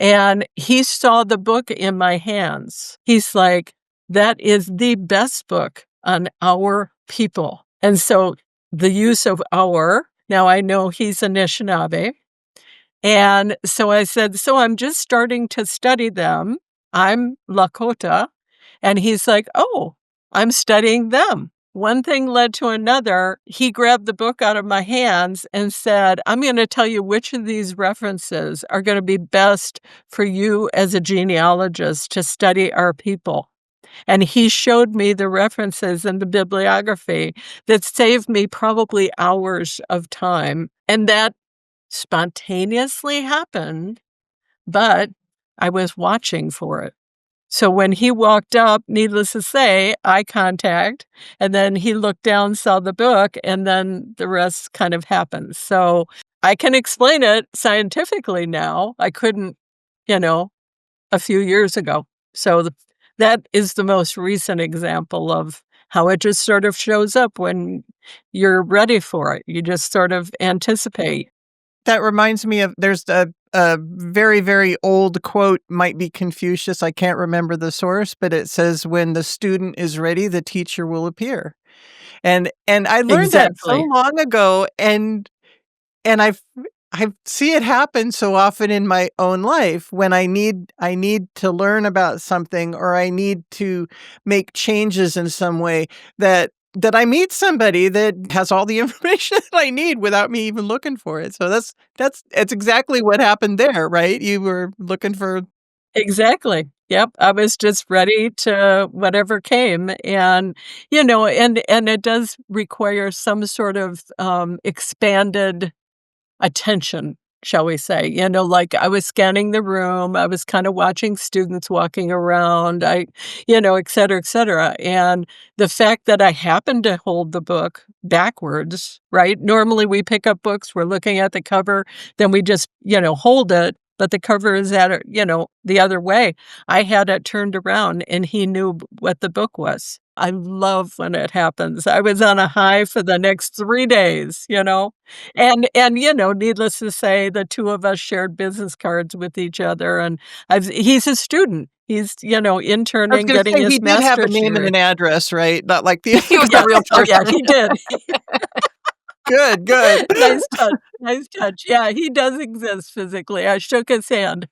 And he saw the book in my hands. He's like, that is the best book on our people. And so the use of our, now I know he's Anishinaabe. And so I said, so I'm just starting to study them. I'm Lakota. And he's like, oh, I'm studying them. One thing led to another. He grabbed the book out of my hands and said, I'm going to tell you which of these references are going to be best for you as a genealogist to study our people. And he showed me the references in the bibliography that saved me probably hours of time. And that spontaneously happened, but I was watching for it. So when he walked up, needless to say, eye contact, and then he looked down, saw the book, and then the rest kind of happened. So I can explain it scientifically now. I couldn't, a few years ago. So that is the most recent example of how it just sort of shows up when you're ready for it. You just sort of anticipate. That reminds me of there's a very, very old quote, might be Confucius. I can't remember the source, but it says, when the student is ready, the teacher will appear. And I learned that so Exactly. long ago, and I see it happen so often in my own life when I need to learn about something, or I need to make changes in some way, that I meet somebody that has all the information that I need without me even looking for it. So that's exactly what happened there, right? You were looking for. Exactly. Yep. I was just ready to whatever came. And, and it does require some sort of expanded attention, shall we say. Like I was scanning the room, I was kind of watching students walking around, et cetera, et cetera. And the fact that I happened to hold the book backwards, right? Normally we pick up books, we're looking at the cover, then we just, hold it, but the cover is at, the other way. I had it turned around and he knew what the book was. I love when it happens. I was on a high for the next 3 days, And, needless to say, the two of us shared business cards with each other, and he's a student. He's, I was interning, gonna getting say he his did have a master's name and degree. an address, right? Not like the He was a Yes. real Oh, yeah, person. he did. Good, good. Nice touch, nice touch. Yeah, he does exist physically. I shook his hand.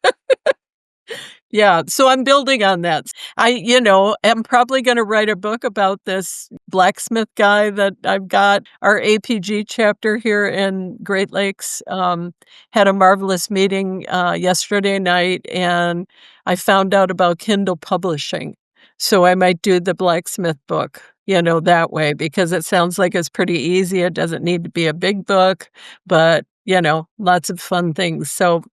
Yeah, so I'm building on that. Am probably gonna write a book about this blacksmith guy that I've got. Our APG chapter here in Great Lakes, had a marvelous meeting, yesterday night, and I found out about Kindle publishing. So I might do the blacksmith book, that way, because it sounds like it's pretty easy. It doesn't need to be a big book, but, lots of fun things. So,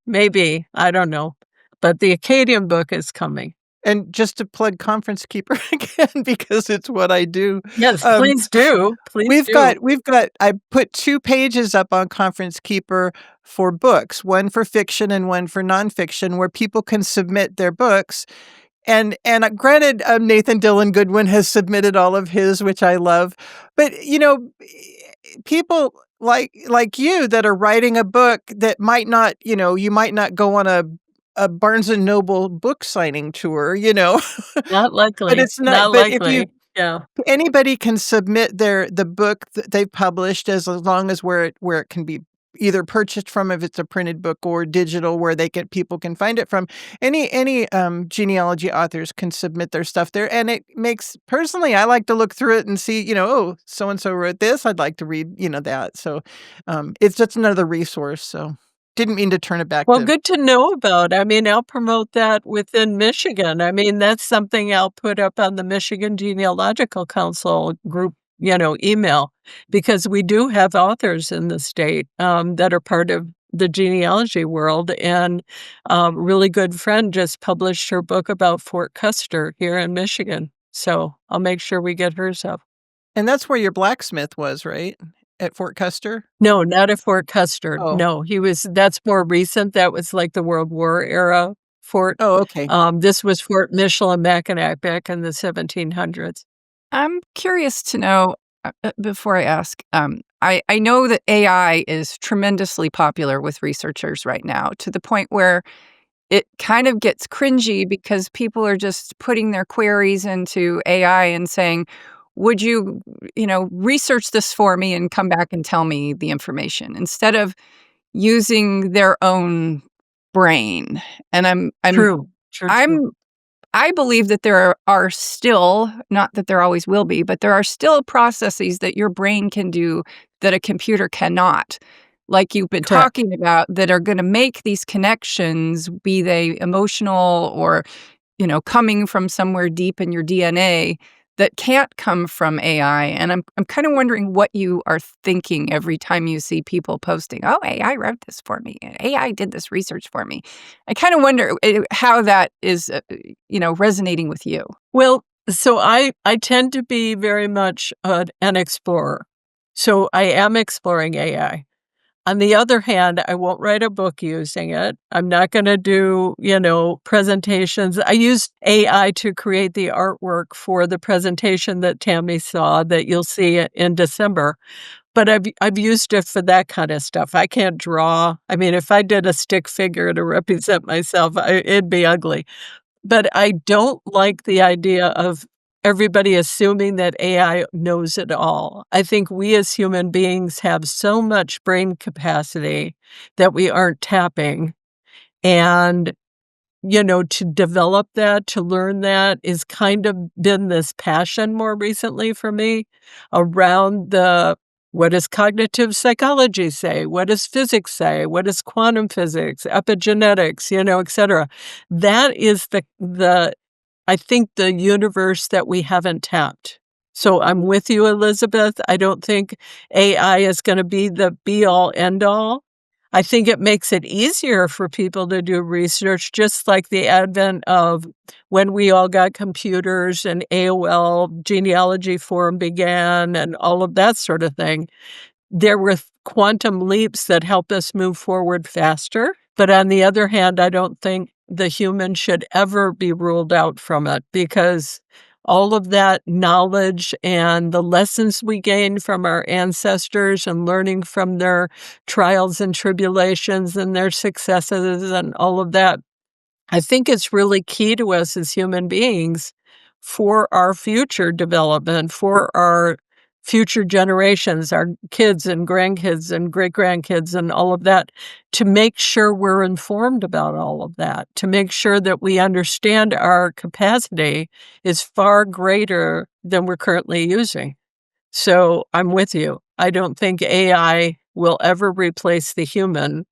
maybe, I don't know. But the Acadian book is coming. And just to plug Conference Keeper again, because it's what I do. Yes, please do. Please We've do. got I put 2 pages up on Conference Keeper for books, one for fiction and one for nonfiction, where people can submit their books. And granted, Nathan Dillon Goodwin has submitted all of his, which I love. But, people like you that are writing a book that might not, you might not go on a Barnes and Noble book signing tour, Not but likely. it's Not not, but if you, likely. Yeah. anybody can submit the book that they've published as long as where it can be either purchased from, if it's a printed book, or digital where people can find it from. Any genealogy authors can submit their stuff there, and it makes, personally, I like to look through it and see, oh, so and so wrote this. I'd like to read, that. So it's just another resource. So didn't mean to turn it back Well, to. good to know about. I mean, I'll promote that within Michigan. I mean, that's something I'll put up on the Michigan Genealogical Council group, email, because we do have authors in the state that are part of the genealogy world. And a really good friend just published her book about Fort Custer here in Michigan. So I'll make sure we get hers up. And that's where your blacksmith was, right? At Fort Custer? No, not at Fort Custer. Oh. No, that's more recent. That was like the World War era fort. Oh, okay. This was Fort Michilimackinac back in the 1700s. I'm curious to know, before I ask, I know that AI is tremendously popular with researchers right now, to the point where it kind of gets cringy because people are just putting their queries into AI and saying, would you, research this for me and come back and tell me the information, instead of using their own brain. And True. I believe that there are still, not that there always will be, but there are still processes that your brain can do that a computer cannot, like you've been Correct. talking about, that are going to make these connections, be they emotional or, coming from somewhere deep in your DNA, that can't come from AI. And I'm kind of wondering what you are thinking every time you see people posting, oh, AI wrote this for me, AI did this research for me. I kind of wonder how that is, resonating with you. Well, so I tend to be very much an explorer. So I am exploring AI. On the other hand, I won't write a book using it. I'm not going to do, presentations. I used AI to create the artwork for the presentation that Tami saw that you'll see in December. But I've used it for that kind of stuff. I can't draw. I mean, if I did a stick figure to represent myself, it'd be ugly. But I don't like the idea of everybody assuming that AI knows it all. I think we as human beings have so much brain capacity that we aren't tapping. And, to develop that, to learn that, is kind of been this passion more recently for me around what does cognitive psychology say? What does physics say? What does quantum physics, epigenetics, et cetera? That is I think the universe that we haven't tapped. So I'm with you, Elizabeth. I don't think AI is going to be the be-all, end-all. I think it makes it easier for people to do research, just like the advent of when we all got computers and AOL genealogy forum began and all of that sort of thing. There were quantum leaps that help us move forward faster. But on the other hand, I don't think the human should ever be ruled out from it, because all of that knowledge and the lessons we gained from our ancestors and learning from their trials and tribulations and their successes and all of that, I think it's really key to us as human beings for our future development, for our future generations, our kids and grandkids and great-grandkids and all of that, to make sure we're informed about all of that, to make sure that we understand our capacity is far greater than we're currently using. So I'm with you. I don't think AI will ever replace the human,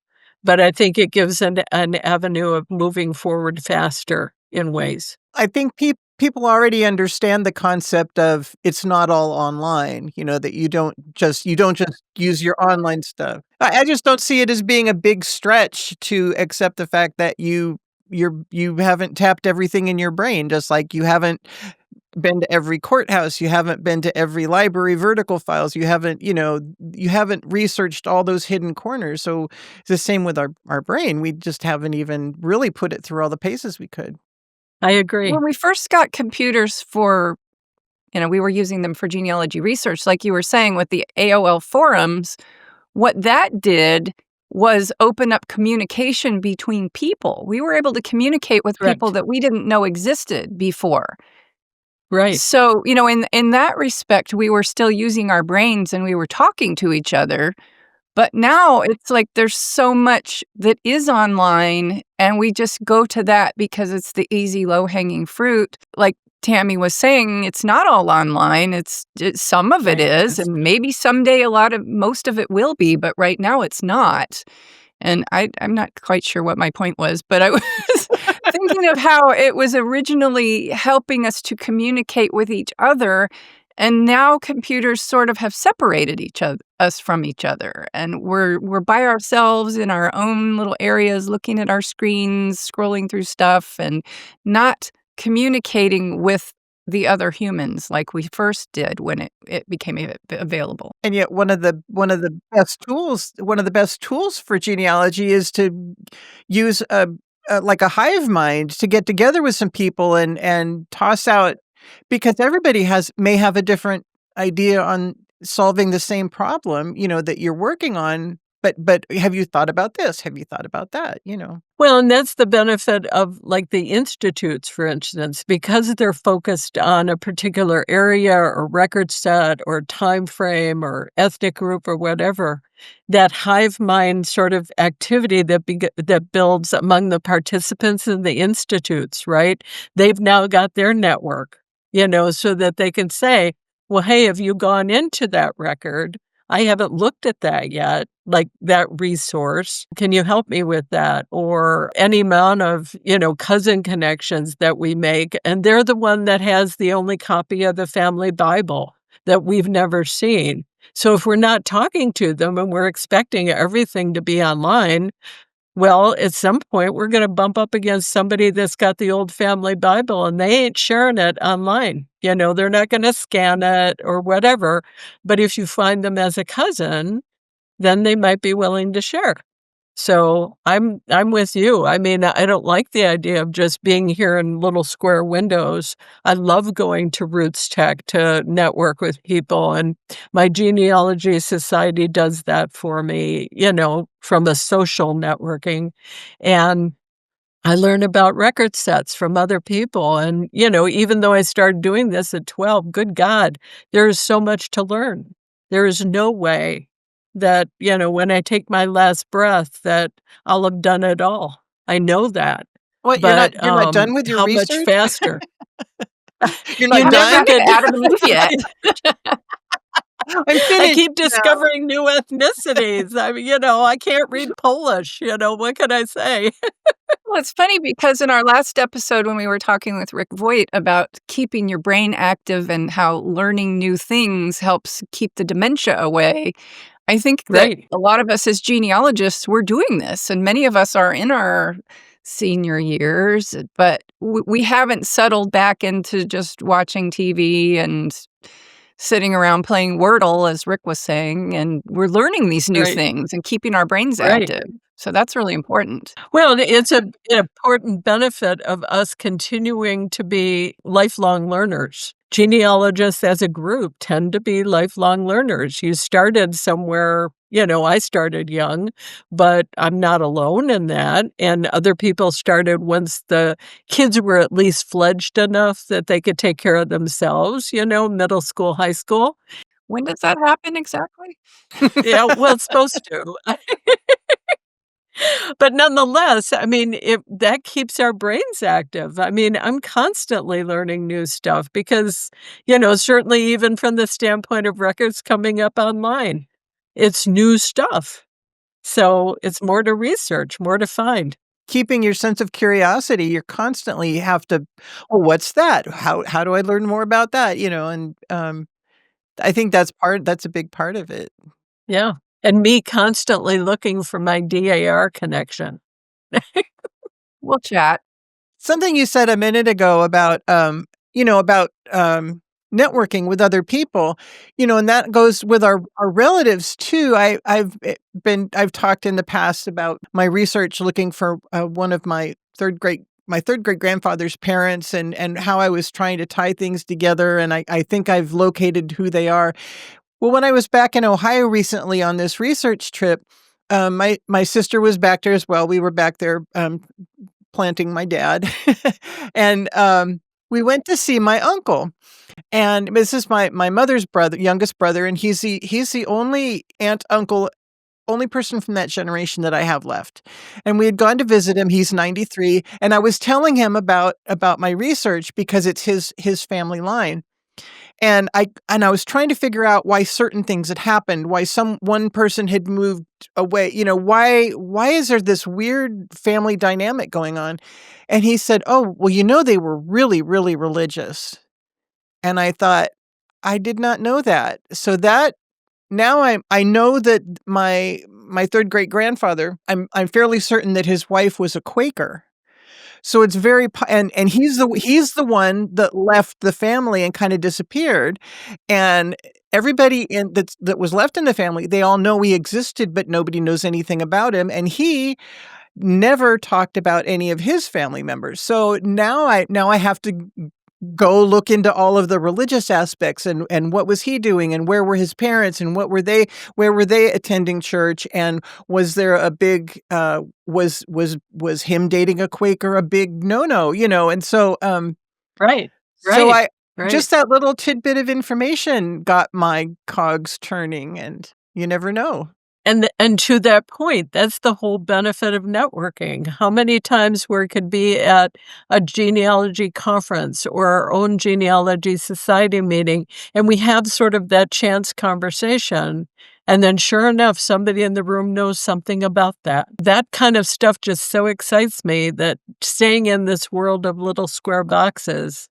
but I think it gives an avenue of moving forward faster in ways. I think people already understand the concept of it's not all online, that you don't just use your online stuff. I just don't see it as being a big stretch to accept the fact that you haven't tapped everything in your brain, just like you haven't been to every courthouse, you haven't been to every library vertical files, you haven't researched all those hidden corners. So it's the same with our brain. We just haven't even really put it through all the paces we could. I agree. When we first got computers we were using them for genealogy research, like you were saying with the AOL forums, what that did was open up communication between people. We were able to communicate with people Correct. that we didn't know existed before. Right. So, in that respect, we were still using our brains and we were talking to each other. But now it's like there's so much that is online and we just go to that because it's the easy, low-hanging fruit. Like Tami was saying, it's not all online. It's some of it Right. is, and maybe someday most of it will be, but right now it's not. And I'm not quite sure what my point was, but I was thinking of how it was originally helping us to communicate with each other. And now computers sort of have separated us from each other. And we're by ourselves in our own little areas, looking at our screens, scrolling through stuff, and not communicating with the other humans like we first did when it became available. And yet one of the best tools for genealogy is to use like a hive mind to get together with some people and toss out, because everybody may have a different idea on solving the same problem, that you're working on. But have you thought about this? Have you thought about that? Well, and that's the benefit of like the institutes, for instance, because they're focused on a particular area or record set or time frame or ethnic group or whatever. That hive mind sort of activity that builds among the participants in the institutes, right? They've now got their network, so that they can say, well, hey, have you gone into that record? I haven't looked at that yet, like that resource. Can you help me with that? Or any amount of, cousin connections that we make. And they're the one that has the only copy of the family Bible that we've never seen. So if we're not talking to them and we're expecting everything to be online, well, at some point, we're going to bump up against somebody that's got the old family Bible and they ain't sharing it online. They're not going to scan it or whatever. But if you find them as a cousin, then they might be willing to share. So I'm with you. I mean, I don't like the idea of just being here in little square windows. I love going to Roots Tech to network with people, and my genealogy society does that for me, from a social networking. And I learn about record sets from other people. And, even though I started doing this at 12, good God, there is so much to learn. There is no way that, when I take my last breath, that I'll have done it all. I know that. What, But you're not done with your how research? much faster? You're You not never done? get Adam and Eve yet. I'm I finished keep now. discovering new ethnicities. I mean, I can't read Polish. What can I say? Well, it's funny because in our last episode, when we were talking with Rick Voigt about keeping your brain active and how learning new things helps keep the dementia away, I think that Right. a lot of us as genealogists, we're doing this, and many of us are in our senior years, but we haven't settled back into just watching TV and sitting around playing Wordle, as Rick was saying, and we're learning these new Right. things and keeping our brains Right. active. So that's really important. Well, it's an important benefit of us continuing to be lifelong learners. Genealogists as a group tend to be lifelong learners. You started somewhere, I started young, but I'm not alone in that. And other people started once the kids were at least fledged enough that they could take care of themselves, middle school, high school. When does that happen exactly? Yeah, well, it's supposed to. But nonetheless, I mean, that keeps our brains active. I mean, I'm constantly learning new stuff because, certainly even from the standpoint of records coming up online, it's new stuff. So it's more to research, more to find. Keeping your sense of curiosity, you're constantly have to, well, what's that? How do I learn more about that? And I think that's a big part of it. Yeah. And me constantly looking for my DAR connection. We'll chat. Something you said a minute ago about, networking with other people, and that goes with our relatives too. I've talked in the past about my research looking for one of my third great grandfather's parents and how I was trying to tie things together. And I think I've located who they are. Well, when I was back in Ohio recently on this research trip, my sister was back there as well. We were back there planting my dad, and we went to see my uncle. And this is my mother's youngest brother, and he's the only only person from that generation that I have left. And we had gone to visit him. He's 93, and I was telling him about my research because it's his family line. And I was trying to figure out why certain things had happened, why one person had moved away. Why is there this weird family dynamic going on? And he said, "Oh, well, they were really, really religious." And I thought, I did not know that. So that now I know that my third great grandfather, I'm fairly certain that his wife was a Quaker. So it's and he's the one that left the family and kind of disappeared. And everybody that was left in the family, they all know he existed, but nobody knows anything about him. And he never talked about any of his family members. So now I have to go look into all of the religious aspects and what was he doing and where were his parents and where were they attending church, and was there a big was him dating a Quaker a big no, and so Right. so Right. just that little tidbit of information got my cogs turning, and you never know. And to that point, that's the whole benefit of networking. How many times we could be at a genealogy conference or our own genealogy society meeting, and we have sort of that chance conversation, and then sure enough, somebody in the room knows something about that. That kind of stuff just so excites me that staying in this world of little square boxes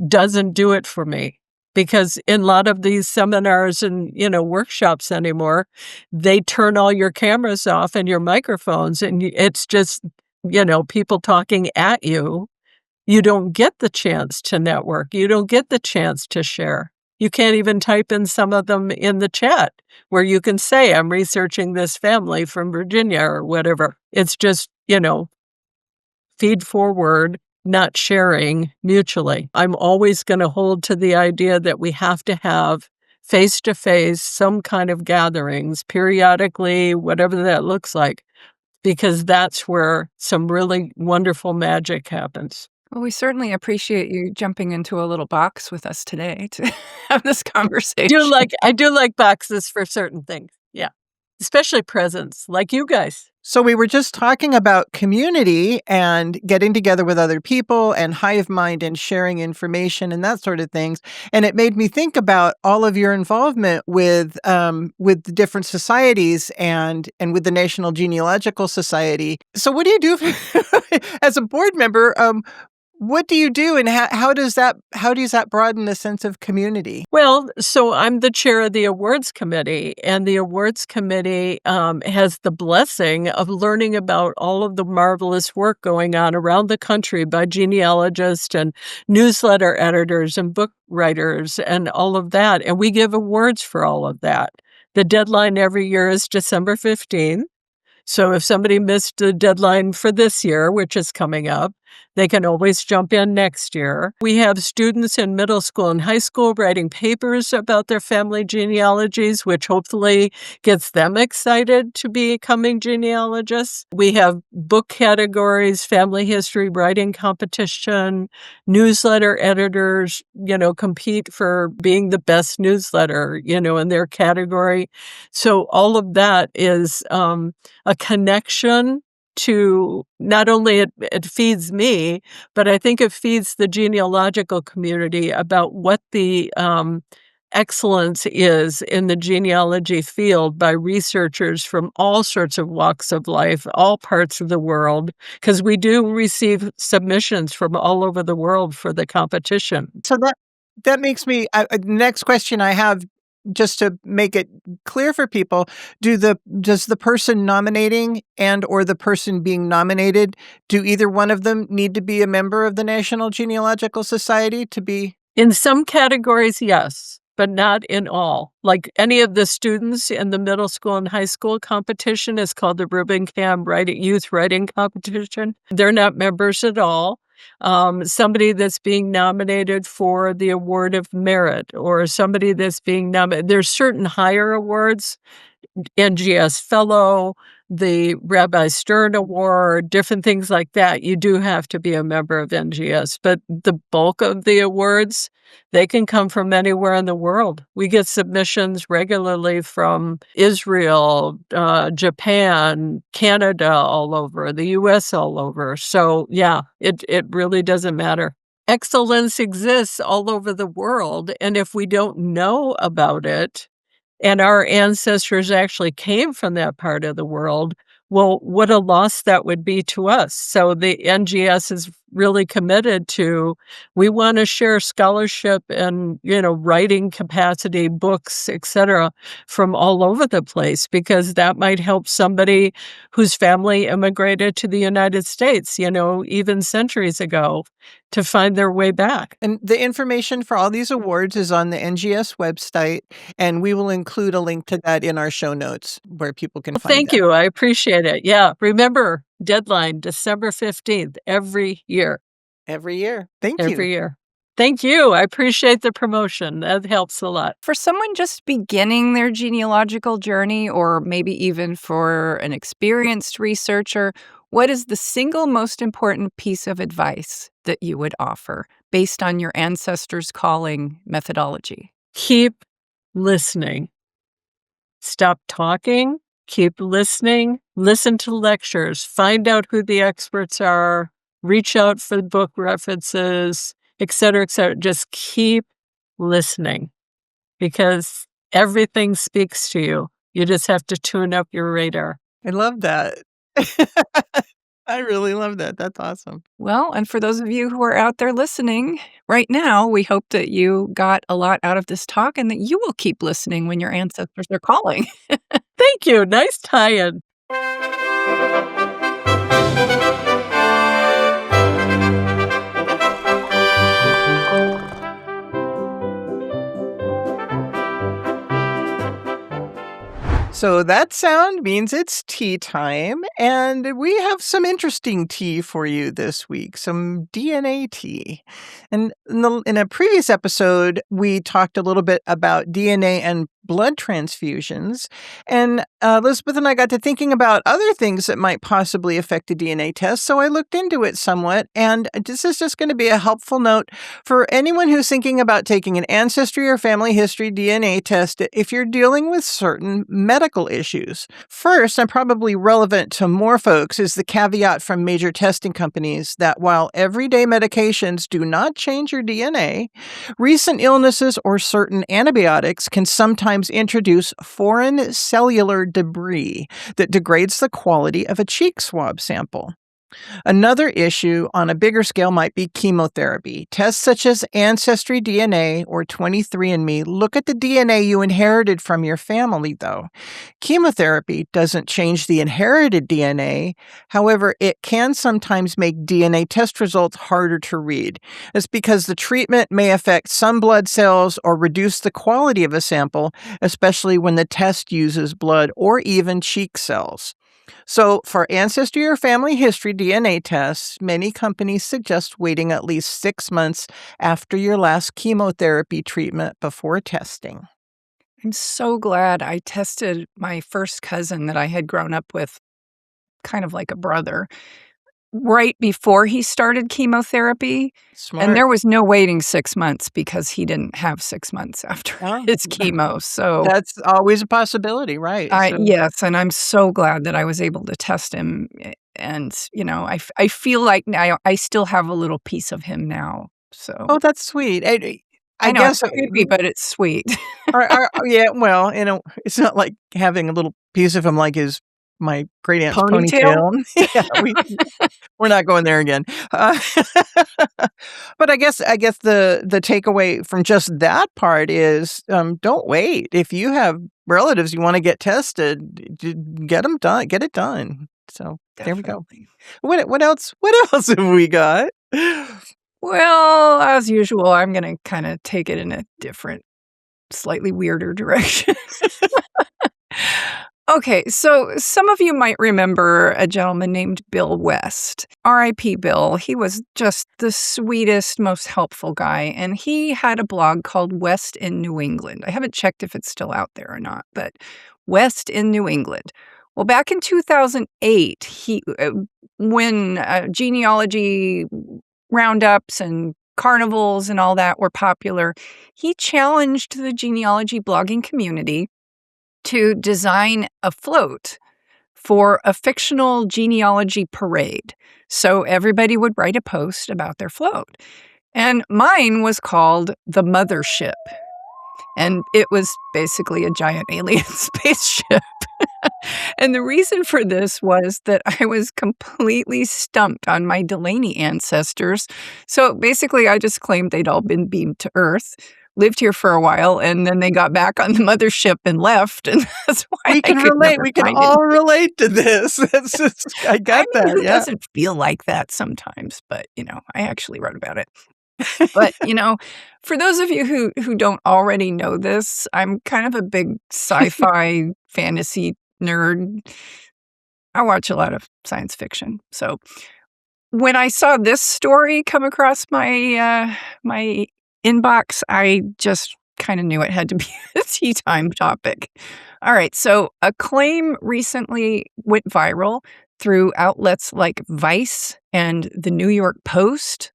doesn't do it for me. Because in a lot of these seminars and, workshops anymore, they turn all your cameras off and your microphones, and it's just, people talking at you. You don't get the chance to network. You don't get the chance to share. You can't even type in some of them in the chat where you can say, I'm researching this family from Virginia or whatever. It's just, feed forward, not sharing mutually. I'm always going to hold to the idea that we have to have face-to-face, some kind of gatherings periodically, whatever that looks like, because that's where some really wonderful magic happens. Well, we certainly appreciate you jumping into a little box with us today to have this conversation. I do like boxes for certain things. Yeah. Especially presents, like you guys. So we were just talking about community and getting together with other people and hive mind and sharing information and that sort of things. And it made me think about all of your involvement with the different societies and with the National Genealogical Society. So what do you do as a board member? What do you do, and how does that broaden the sense of community? Well, so I'm the chair of the awards committee, and the awards committee has the blessing of learning about all of the marvelous work going on around the country by genealogists and newsletter editors and book writers and all of that. And we give awards for all of that. The deadline every year is December 15th. So if somebody missed the deadline for this year, which is coming up, they can always jump in next year. We have students in middle school and high school writing papers about their family genealogies, which hopefully gets them excited to be becoming genealogists. We have book categories, family history writing competition, newsletter editors, compete for being the best newsletter, in their category. So all of that is a connection to not only it feeds me, but I think it feeds the genealogical community about what the excellence is in the genealogy field by researchers from all sorts of walks of life, all parts of the world, because we do receive submissions from all over the world for the competition. So that makes me next question I have, just to make it clear for people, does the person nominating and or the person being nominated, do either one of them need to be a member of the National Genealogical Society to be? In some categories, yes, but not in all. Like any of the students in the middle school and high school competition is called the Rubicam Youth Writing Competition. They're not members at all. Somebody that's being nominated for the Award of Merit, or somebody that's being nominated. There's certain higher awards, NGS Fellow, the Rabbi Stern Award, different things like that. You do have to be a member of NGS, but the bulk of the awards, they can come from anywhere in the world. We get submissions regularly from Israel, Japan, Canada, all over, the US all over. So yeah, it really doesn't matter. Excellence exists all over the world, and if we don't know about it, and our ancestors actually came from that part of the world, well, what a loss that would be to us. So the NGS is really committed to, we want to share scholarship and, writing capacity, books, etc., from all over the place, because that might help somebody whose family immigrated to the United States, even centuries ago, to find their way back. And the information for all these awards is on the NGS website, and we will include a link to that in our show notes where people can find Thank that. you. I appreciate it. Yeah. Remember, deadline December 15th every year. Every year. Thank you. Every year. Thank you. I appreciate the promotion. That helps a lot. For someone just beginning their genealogical journey, or maybe even for an experienced researcher, what is the single most important piece of advice that you would offer based on your ancestors' calling methodology? Keep listening. Stop talking. Keep listening. Listen to lectures. Find out who the experts are. Reach out for book references, et cetera, et cetera. Just keep listening, because everything speaks to you. You just have to tune up your radar. I love that. I really love that. That's awesome. Well, and for those of you who are out there listening right now, we hope that you got a lot out of this talk and that you will keep listening when your ancestors are calling. Thank you. Nice tie-in. So that sound means it's tea time, and we have some interesting tea for you this week, some DNA tea. And in a previous episode, we talked a little bit about DNA and blood transfusions, and Elizabeth and I got to thinking about other things that might possibly affect a DNA test, so I looked into it somewhat, and this is just going to be a helpful note for anyone who's thinking about taking an ancestry or family history DNA test if you're dealing with certain medical issues. First, and probably relevant to more folks, is the caveat from major testing companies that while everyday medications do not change your DNA, recent illnesses or certain antibiotics can sometimes introduce foreign cellular debris that degrades the quality of a cheek swab sample. Another issue on a bigger scale might be chemotherapy. Tests such as Ancestry DNA or 23andMe look at the DNA you inherited from your family, though. Chemotherapy doesn't change the inherited DNA. However, it can sometimes make DNA test results harder to read. It's because the treatment may affect some blood cells or reduce the quality of a sample, especially when the test uses blood or even cheek cells. So, for ancestry or family history DNA tests, many companies suggest waiting at least 6 months after your last chemotherapy treatment before testing. I'm so glad I tested my first cousin that I had grown up with, kind of like a brother, right before he started chemotherapy. Smart. And there was no waiting 6 months because he didn't have 6 months after Oh, his chemo. So, that's always a possibility, right? So, yes, and I'm so glad that I was able to test him. And, I feel like now I still have a little piece of him now. So, oh, that's sweet. I know it's guess, creepy, but it's sweet. yeah, well, it's not like having a little piece of him like my great aunt's Ponytail? ponytail. Yeah, we're not going there again. But I guess the takeaway from just that part is, don't wait. If you have relatives you want to get tested, get them done. Get it done. So there we go. Definitely. What else? What else have we got? Well, as usual, I'm gonna kinda take it in a different, slightly weirder direction. Okay, so some of you might remember a gentleman named Bill West. R.I.P. Bill. He was just the sweetest, most helpful guy, and he had a blog called West in New England. I haven't checked if it's still out there or not, but West in New England. Well, back in 2008, when genealogy roundups and carnivals and all that were popular, he challenged the genealogy blogging community to design a float for a fictional genealogy parade. So everybody would write a post about their float. And mine was called The Mothership. And it was basically a giant alien spaceship. And the reason for this was that I was completely stumped on my Delaney ancestors. So basically, I just claimed they'd all been beamed to Earth, lived here for a while, and then they got back on the mothership and left. And that's why We can I could relate. never We can find all relate to this. I got that. who Yeah. doesn't feel like that sometimes? But, I actually wrote about it. But, for those of you who don't already know this, I'm kind of a big sci-fi fantasy nerd. I watch a lot of science fiction. So when I saw this story come across my my inbox, I just kind of knew it had to be a tea time topic. All right, so a claim recently went viral through outlets like Vice and the New York Post,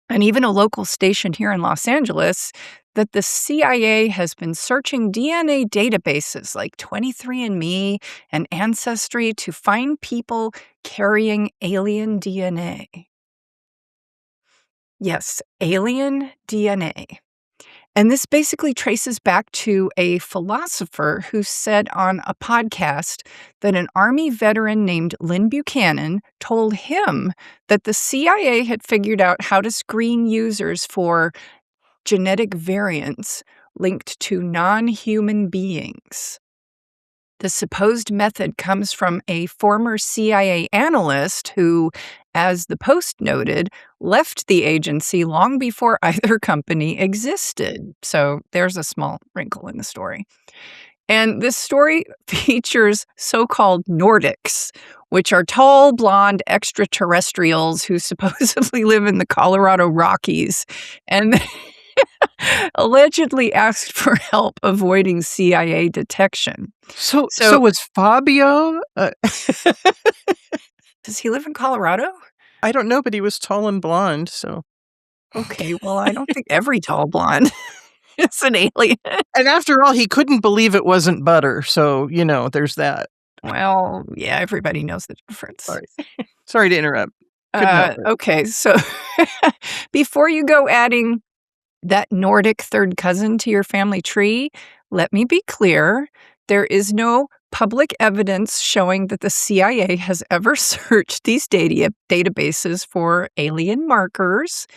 and even a local station here in Los Angeles, that the CIA has been searching DNA databases like 23andMe and Ancestry to find people carrying alien DNA. Yes, alien DNA. And this basically traces back to a philosopher who said on a podcast that an Army veteran named Lynn Buchanan told him that the CIA had figured out how to screen users for genetic variants linked to non-human beings. The supposed method comes from a former CIA analyst who, as the Post noted, left the agency long before either company existed. So there's a small wrinkle in the story. And this story features so-called Nordics, which are tall, blonde extraterrestrials who supposedly live in the Colorado Rockies and allegedly asked for help avoiding CIA detection. So was Fabio? Does he live in Colorado? I don't know, but he was tall and blonde. So Okay, well, I don't think every tall blonde is an alien. and after all, he couldn't believe it wasn't butter. So there's that. Well, yeah, everybody knows the difference. Sorry to interrupt. Couldn't help it. Okay, so before you go adding that Nordic third cousin to your family tree, let me be clear. There is no public evidence showing that the CIA has ever searched these databases for alien markers.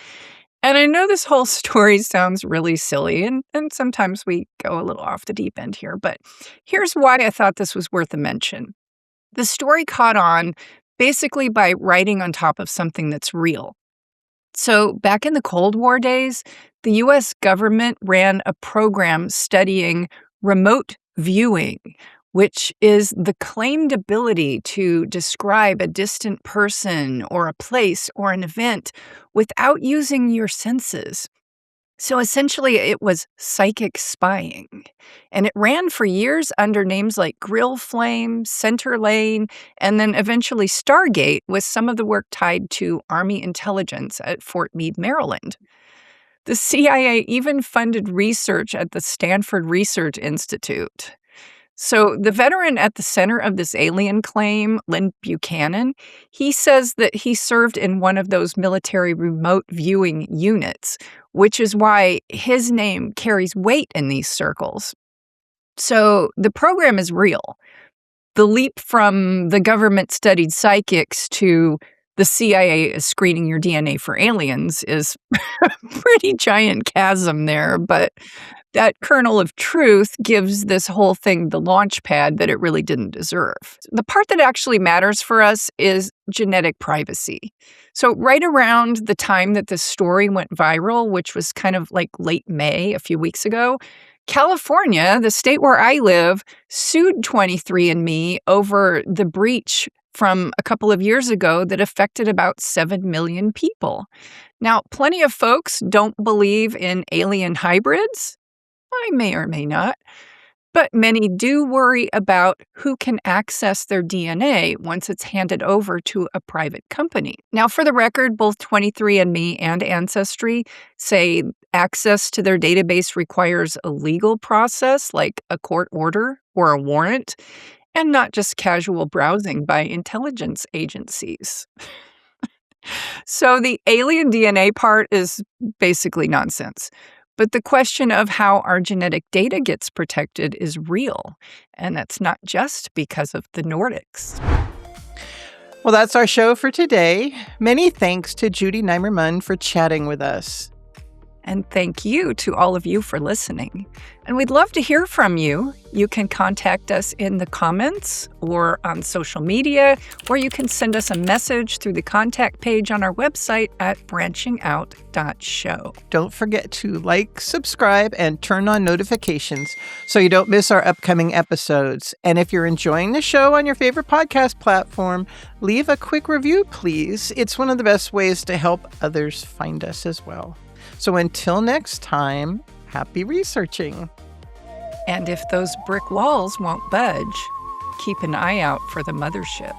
And I know this whole story sounds really silly, and sometimes we go a little off the deep end here, but here's why I thought this was worth a mention. The story caught on basically by writing on top of something that's real. So back in the Cold War days, the U.S. government ran a program studying remote viewing, which is the claimed ability to describe a distant person or a place or an event without using your senses. So essentially, it was psychic spying, and it ran for years under names like Grill Flame, Center Lane, and then eventually Stargate, with some of the work tied to Army intelligence at Fort Meade, Maryland. The CIA even funded research at the Stanford Research Institute. So the veteran at the center of this alien claim, Lynn Buchanan, he says that he served in one of those military remote viewing units, which is why his name carries weight in these circles. So the program is real. The leap from the government-studied psychics to the CIA is screening your DNA for aliens is a pretty giant chasm there, but that kernel of truth gives this whole thing the launch pad that it really didn't deserve. The part that actually matters for us is genetic privacy. So right around the time that this story went viral, which was kind of like late May, a few weeks ago, California, the state where I live, sued 23andMe over the breach from a couple of years ago that affected about 7 million people. Now, plenty of folks don't believe in alien hybrids. I may or may not. But many do worry about who can access their DNA once it's handed over to a private company. Now, for the record, both 23andMe and Ancestry say access to their database requires a legal process like a court order or a warrant, and not just casual browsing by intelligence agencies. So the alien DNA part is basically nonsense. But the question of how our genetic data gets protected is real, and that's not just because of the Nordics. Well, that's our show for today. Many thanks to Judy Nimer Muhn for chatting with us. And thank you to all of you for listening. And we'd love to hear from you. You can contact us in the comments or on social media, or you can send us a message through the contact page on our website at branchingout.show. Don't forget to like, subscribe, and turn on notifications so you don't miss our upcoming episodes. And if you're enjoying the show on your favorite podcast platform, leave a quick review, please. It's one of the best ways to help others find us as well. So until next time, happy researching. And if those brick walls won't budge, keep an eye out for the mothership.